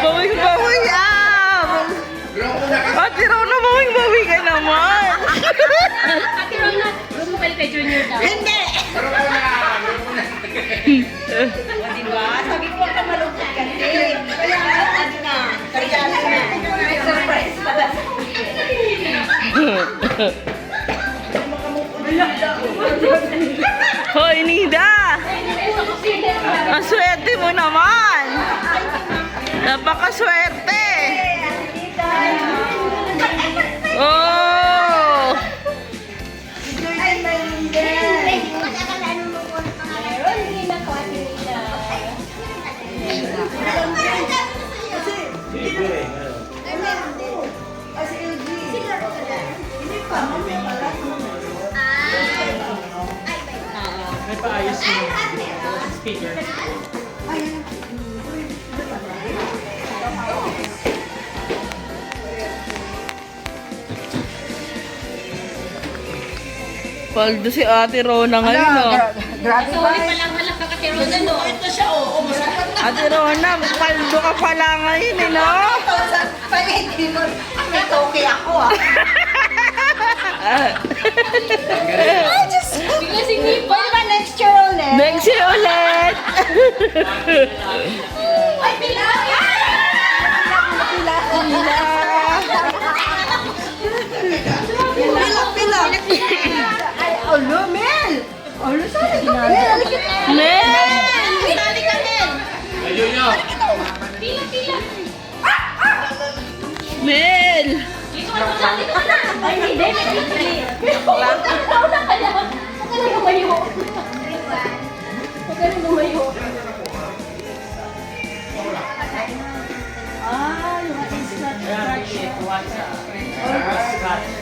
Bawig-bawi, ah! Ate Rona, bawig-bawi ka naman! Ate Rona, gusto mo kay Junior daw. Hindi! Sabi ko ka malungkot kasi. Kaya ano na. Kaya na. May surprise pala. Hoy, Nida! Ang swerte mo naman! Napakaswerte! Oh! Ay, mayroon din. Hindi ko kasi akalain mo mabunod pangalan. Hindi na ko Ate Rina. Kasi, Ay, meron din. kasi LG. Sino ko na? Hindi pa, mamaya pala. May paayos yung speaker. Paldo si Ate Rona ngayon, oh. Grabe ba? Walang ka Ate Rona, no? Ate Rona, paldo ka pala ngayon, eh, no? Pag hindi mo, may toke ako ah. Bigla si Nipo. Pwede ba next year ulit? Next year ulit! Ay, bilang! Pilak. Ay, alo, Mel! Alo, sali ka, Mel. Alikit na. Mel! Pinali ka din! Ayun nyo! Pila! Mel! Ay, hindi. Nauna ka lang. Huwag ka lang lumayo. Huwag ka lang lumayo. Ah, yung instant crush.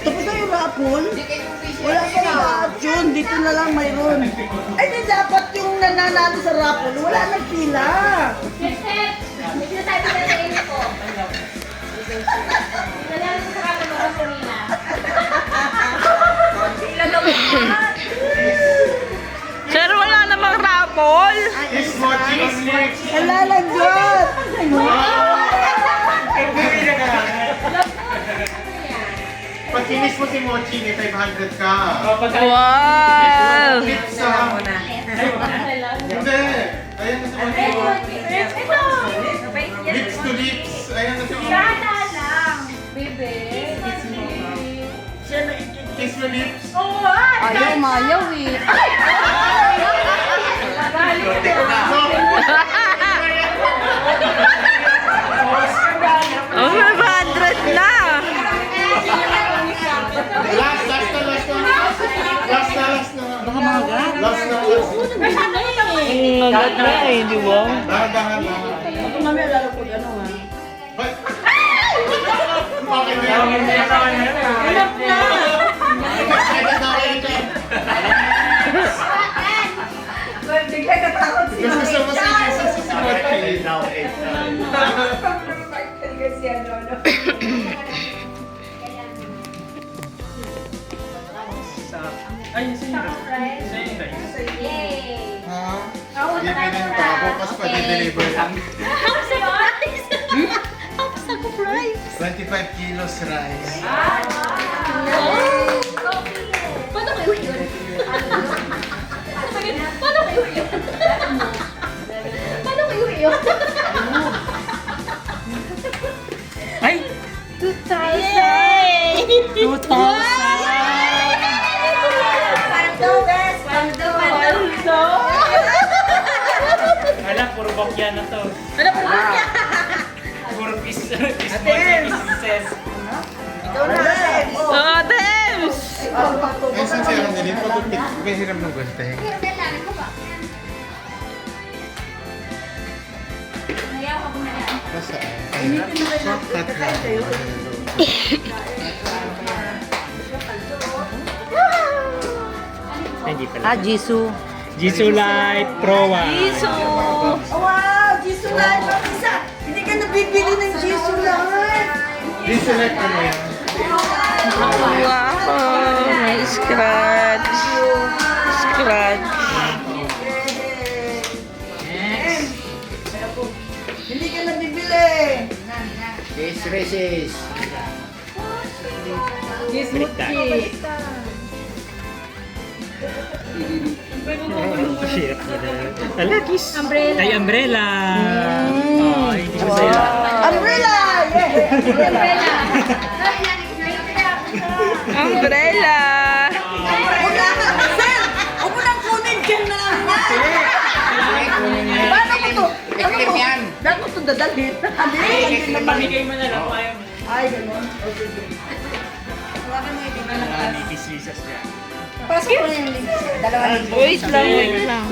Tapos na yung rapon? Wala pa lahat yun. Dito na lang mayroon. Ay, di dapat yung nananalo sa rapon. Wala nang pila. Next step. May sinasabi na sa inyo ko. Nalala ko sa kapag mga Serena. Sir, wala namang rapol! Kiss Mochi on lips! Nalalagot. Pag kinis mo si Mochi, may 500 ka. Wow! Lips sa... Hindi! Ayan na si Mochi. Lips to lips. Ayan na si Mochi. Kiss mo lips. Ayaw, mayaw eh. Oh, 500 na! Last na. Baka maga? Last na. Ang ganda eh, di ba? Dahan-dahan lang. Ako mamaya lalo ko ano ha. Ba't? Bakit na yun? Enough na! Bigay ka takot siya. Gusto mo si Mochi. Ay, sino? Bibilin pa. Bukas pa di-deliver lang. How's the price? How's the price? 25 kilos rice. Paano kayo yun? Paano kayo yun? Paano kayo yun? Ay! 2,000! Yay! 2,000! Ala, puro bakya na to. Ano po ba? Puro pieces. Oh, Dems! Ay, saan siya ang nilin? Pagupit. May hiram ng gulte. Basta. Shortcut lang. Hindi pala. Ah, Jisoo. Jisoo Light Pro 1. Jisoo! Wow, Jisoo Light. Isa, hindi ka nabibili ng Jisoo Light. This select ano yan? Wow! May scratch. Scratch. Hindi ka nabibili. Case races. Shit. Alakis. Umbrella. Ay, umbrella. Oh, hindi ko sa'yo. Umbrella! Yeah! Umbrella! Wala ka, sir! Huwag mo nang kunin dyan na lang yan. Paano ko to? Ano Clip ko? yan. Dahil ko to dadalhin. Hindi, Pamigay mo na lang. Ayaw mo. Ay, gano'n. Okay. May pieces yan. Pasok ko na yung link. Wait lang, wait lang.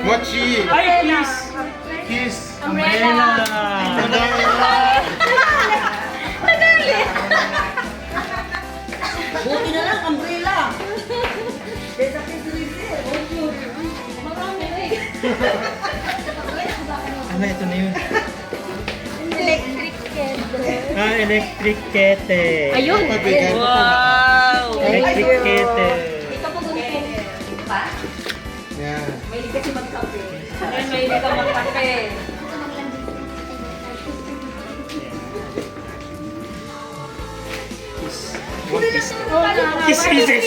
Mochi! Ay, please! Kiss! Umbrella! Buti na lang, umbrella. Kesa kisrisin. Ano, ito na yun. Ah, electric kettle. Ayun! Pabigan. Wow! Electric kettle. Ikaw po gusto pa? Yan. May kasi magkape. May ka magkape. One piece. Kiss pieces.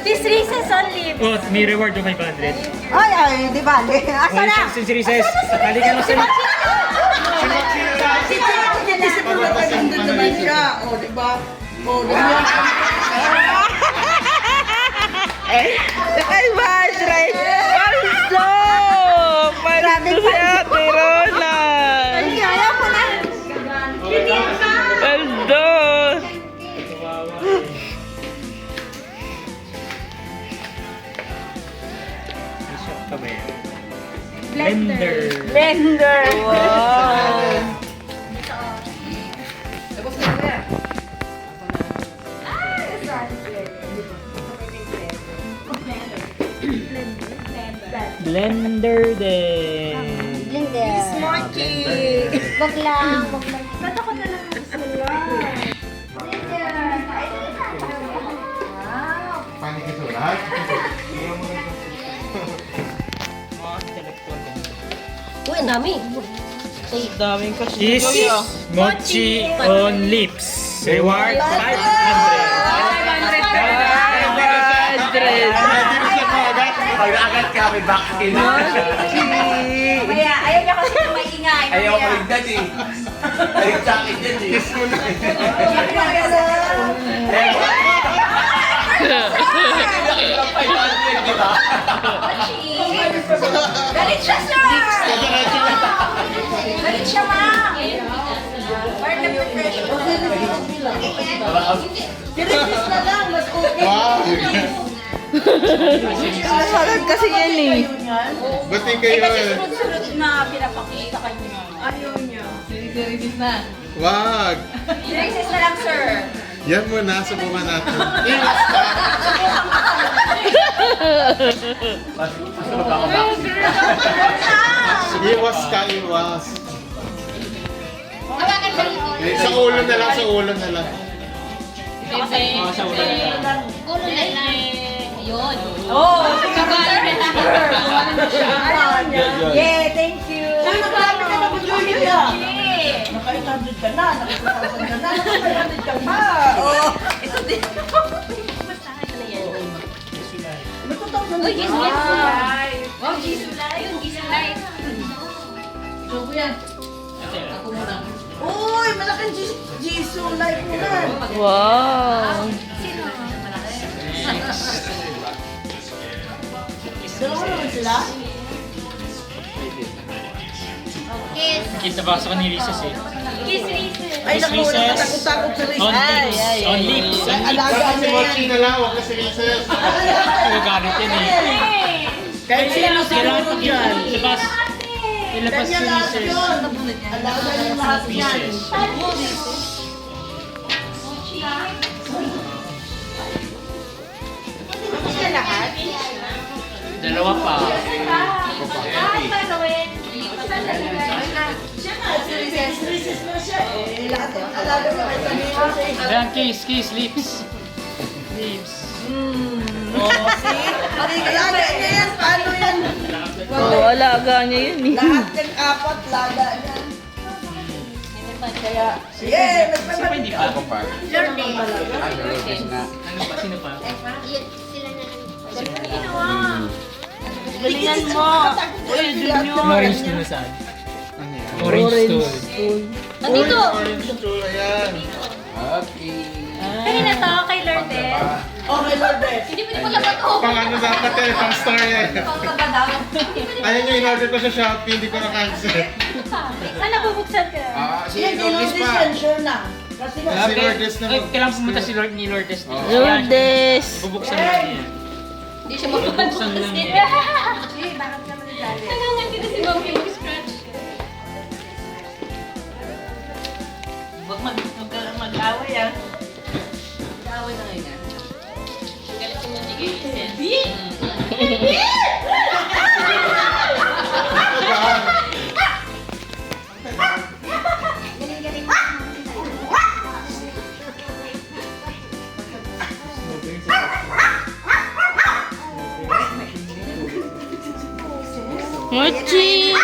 This recess only. Oh, may reward yung 500. Ay, di ba? Asa na? Si Rises. Halika na sa Isip mo na tayo nandun naman siya. O, di ba? O, di ba? Ay, Madre! Paldo! Paldo si Ate Roland! Kaya mo na. Paldo! Blender. Blender! Wow! Blender din. Mochi! Wag lang, wag lang. Bato ko na lang sila. Panikisulat? Uy, ang dami. Daming kasi. Is mochi on lips. Reward 500. 500! Pag-agad ka, may backskin. Kaya, ayaw niya kasi na maingay. Ayaw ko rin dyan eh. Ayaw sa akin dyan eh. Kiss mo na. Di ba? Galit siya, sir! Galit siya, ma'am! Parang na-pressure. Kinikis na lang, mas okay. Wow! Salad kasi yan eh. Buti kayo. Sunod-sunod na pinapakita kanya. Ayaw niya. Wag! Recess na lang, sir. Yan muna, subukan natin. Iwas ka! Iwas ka, iwas. Hawakan mo yun. Sa ulo na lang, sa ulo na lang. Ulo na lang. Yun. Oh, Yeah, thank you. Ay, nakarami ka na po, Julia. Naka-800 ka na, naka-2,000 ka na, naka-500 ka pa. Oh. Ito din. Ano yan? May 2,000 Uy, ka. Gisulay. Wow, Gisulay. Yun, Gisulay. Uy, malaking Jisoo life mo na. Wow. Sino? Dalawa naman sila? Kiss. Kita ba sa kanila Rises eh? Kiss Reeses. Ay, naku, Reeses. nakatakot-takot sa Reeses. On lips. On lips. Ay, alaga Si na Mochi yan. na lang, huwag na si Reeses. Nagagalit yan eh. Kahit sino siguro dyan. Ilabas. Ilabas si Kanya lahat Rises. yun. Alaga niyo lahat yan. Rises. Dalawa pa. Siya nga, si Reeses. Si Reeses na siya eh. Lahat yung alaga niyo kahit ano yun siya eh. Ayan, kiss, kiss, lips. Lips. Oh, see? Alaga niya yan. Paano yan? Oh, alaga niya yun eh. Lahat yung apat, laga niya. Kaya, yeah, Sino pa hindi pa? Ako pa. Lourdes. Ah, Lourdes na. Ano pa? Sino pa? Sila na lang. Galingan mo. Uy, Junior. Orange stool saan? Orange stool. Nandito. Orange stool, ayan. Okay. Kanina to, kay Lourdes. okay, Lourdes. Hindi mo pala ba to? Pang ano dapat eh, pang star eh. Pagkabadaw. Ayun yung in-order ko sa Shopee, hindi ko na-cancel. Saan nabubuksan ka? Si Yan, Lourdes Lourdes pa. yan, sure na. Kasi nga, Si Lourdes na Ay, kailangan pumunta si Lord ni Lourdes. Oh. Lourdes. Bubuksan lang niya. Hindi siya Bubuksan lang mapapagbukas. niya. Nangangan din si Mami mag-scratch. Huwag mag-away ah. Galit si Mami kay Reeses. Mochi.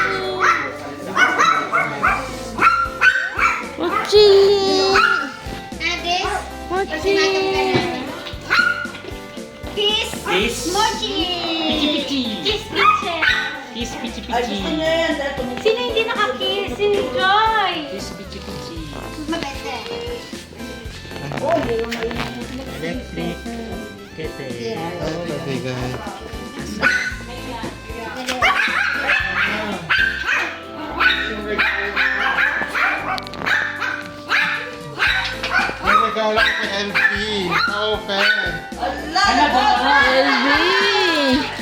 Mochi. Mochi. Kiss! Kiss. Mochi! Pichi pichi. Kiss Kitchen! Kiss pichi ay gusto pichi. niya yan. Dahil tumutulog. Sino hindi nakakiss? Si Joy! Kiss pichi pichi. Oh, hindi naman ayun. Electric. Kete. Okay guys. May regalo ko kay LV. Open. LV.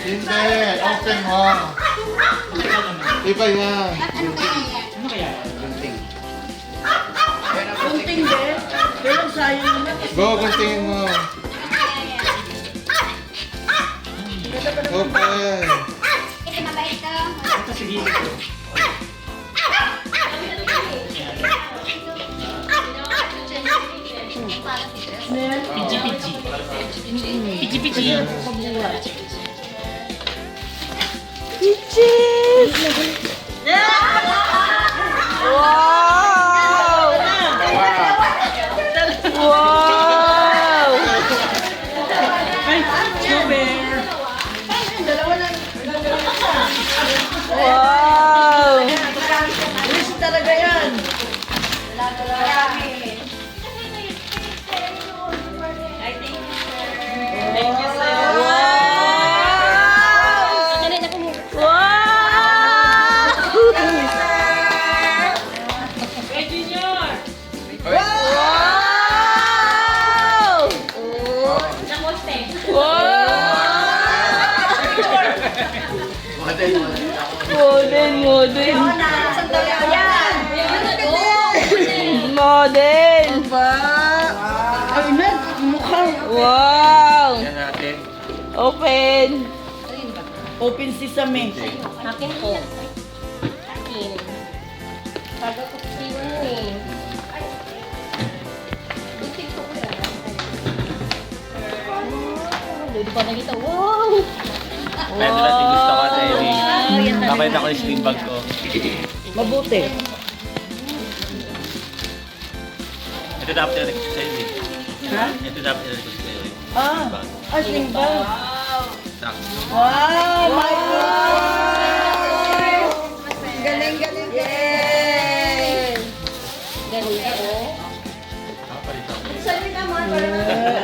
Hindi, open mo. Iba yan. Ano kaya? Gunting. Kunting din. Pero sayang naman. Go, guntingin mo. Open. Ito sige ito. Pichi pichi. Pichi pichi. Peaches. Wow. Wow. Dalawa lang. Wow. Wish talaga yan. Model. Model. Ay, Ned, mukha. Wow. Yan natin. Open. Open sesame. Akin po. Akin. Pagkakupsin mo eh. Butik ko ko lang. Hindi pa nakita. Wow! Pwede natin gusto ko at Amy. Yan talaga. Nakita ko yung sleep bag ko. Mabuti. Ito dapat yung request sa'yo eh. Ha? Ito dapat yung request sa'yo eh. Ah, sling bag. Sakto. Wow, my God! Galing, galing, galing! Sali naman,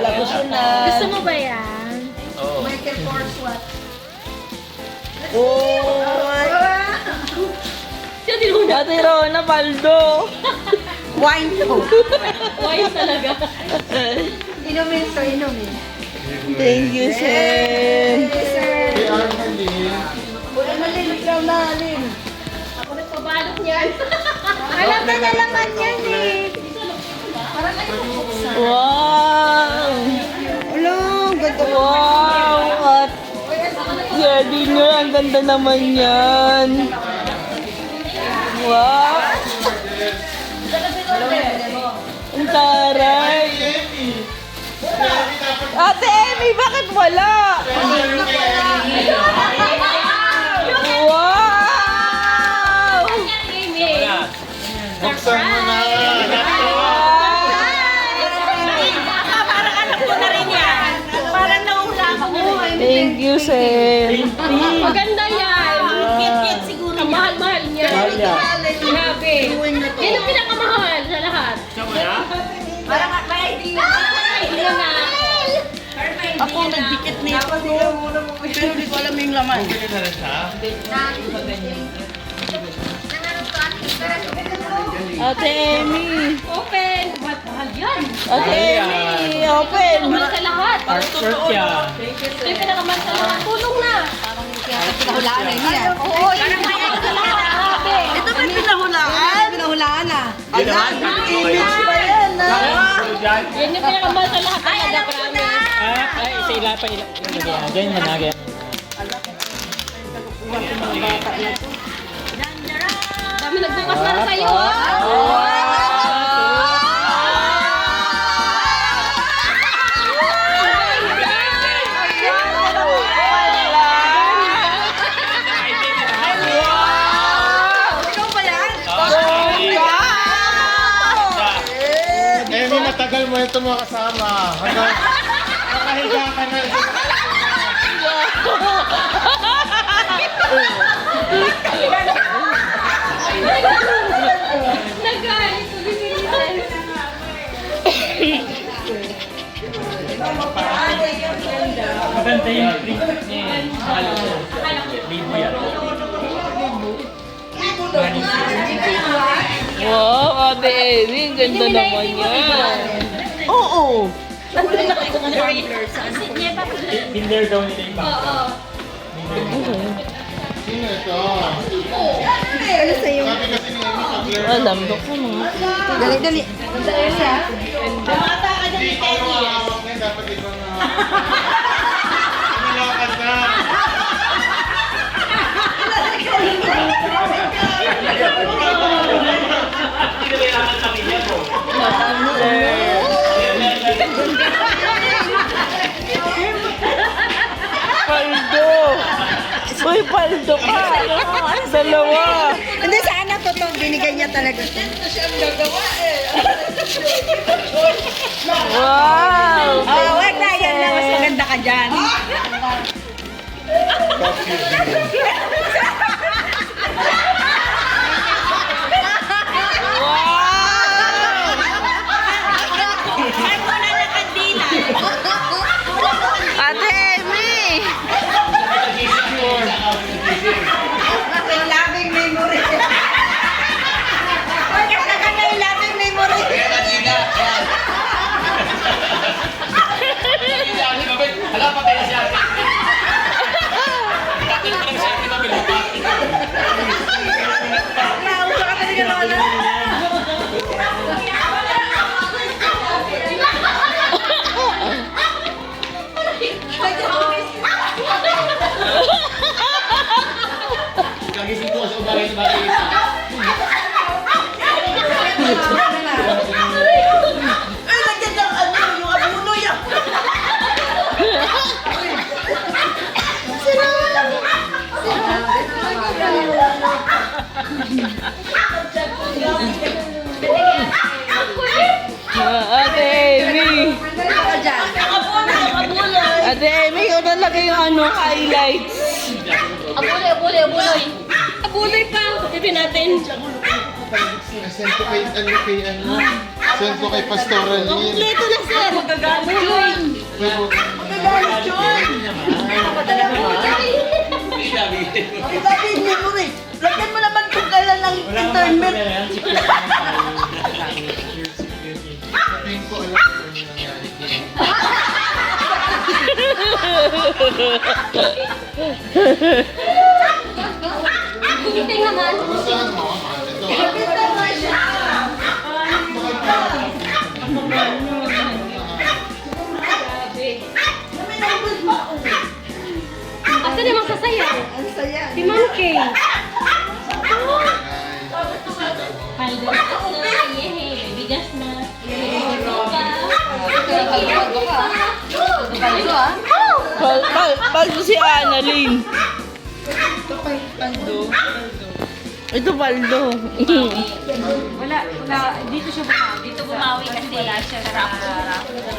Labos yun na. Gusto mo ba yan? Oo. Michael Kors, what? Oh, Siya tinuna. Ate Rona, paldo. Wine to. Wise talaga. Inumin to, inumin. Thank you, Sen. Si Arnalyn. Wala na lin, ikaw na lin. Ako nagpabalot niyan. Alam na niya laman yan eh. Parang ayaw mo buksan. Wow! Hello, ganda. Wow! At Daddy nga, ang ganda naman yan. Wow! Ang taray! Ate Emmy, bakit wala? Wow! Buksan mo na. Parang alam ko na rin yan. Parang naula ako. Thank you, Sen. Maganda yan. Kit-kit siguro. Ang mahal-mahal niya. Grabe. Yan ang pinakamahal sa lahat. Parang may idea. Idea na. Ako nagdikit niya ako. Pero di ko alam yung laman. Ate Emmy. Open. Mahal yan. Ate Emmy, open. Mahal sa lahat. Short yan. Ito yung pinakamahal sa lahat. Tulong na. Pinahulaan na yun. Oo, Parang mahal sa lahat. Grabe. Ito may pinahulaan. pinahulaan na. Hindi naman. Image pa yan, ha? Yan yung pinakamahal sa lahat. Talaga, promise. Ay, isa ila pa ila. Diyan yan, nagyan. Dami nagbukas na sa'yo. ah. Emmy, matagal mo ito mga kasama. Hanggang nakahiga ka na. Nagalit ko binilisan. Maganda yung print niya. Libo yan. Wow, Ate Emmy, ang ganda naman yan. Oo. Binder daw nila yung bag. Oo. Sino ito? Ano sa'yo? Sabi kasi ni Emmy, pag-learn. Alam ko po mga. Dali, dali. Hindi ikaw ang hawak niya, dapat ikaw na. Nilakad na. Paldo! Uy, paldo ka! Dalawa! Hindi, sana totoo. Binigay niya talaga. Wow! Oh, wag na. Yan lang. Mas maganda ka dyan. Ate Emmy! Labing memory. Wag ka na yung labing memory. Hala, patay na siya. Patay na siya. Nauso ka talaga naman. Kagising ko sa umaray sa bagay. Ay, nandiyan ang ano, yung abuno yan. ano, highlights. Abuloy, abuloy, abuloy. Abuloy pa. Tipin natin. Send ko kay Send ko kay Pastoral Lynn. Kompleto na, sir. Abuloy. Pero, Magagalit yun! Padala mo. Ang dami yung memory. Lagyan mo naman kung kailan ang internet. sabihin ko alam ko yung nangyari. Tingting naman. Saan mo? Ito. Maganda nga siya. Kami nabot mo. Asa naman sasaya? Ang saya. Si Monkey. Guys, Paldo na. Yehe. Bigas na. Paldo ah. Paldo si Annalyn. Ito paldo. Wala. Dito siya bumawi. Dito bumawi kasi wala siya sa rap.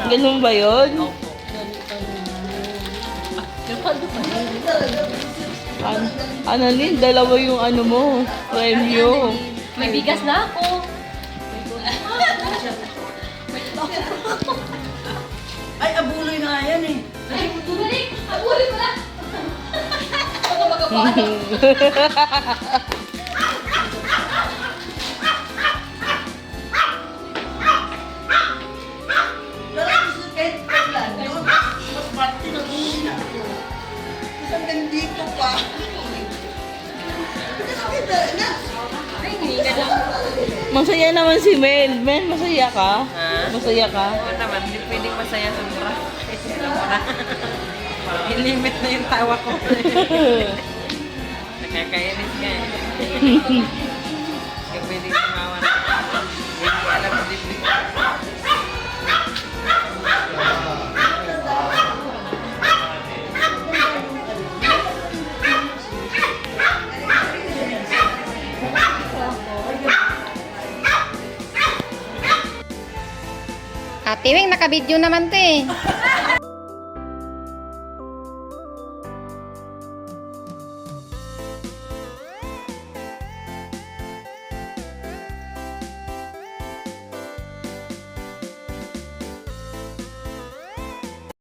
Ganun ba yun? Annalyn, dalawa yung ano mo, premyo. May bigas na ako. Ay, abuloy nga yan eh. Ay, tuloy. Abuli ko na. Ako magkapaano. Pero gusto kahit kailan, no? Mas bati na muna ako. Mas hanggang dito pa. Kasi kita na. Ay, hindi ka lang. Masaya naman si Mel. Mel, masaya ka? Masaya ka? Oo naman, hindi pwedeng masaya sobra. Alam mo na. I-limit na yung tawa ko. Nakakainis nga eh. Hindi pwedeng tumawa na. Hindi alam mo din. Ate Weng, naka-video naman to eh.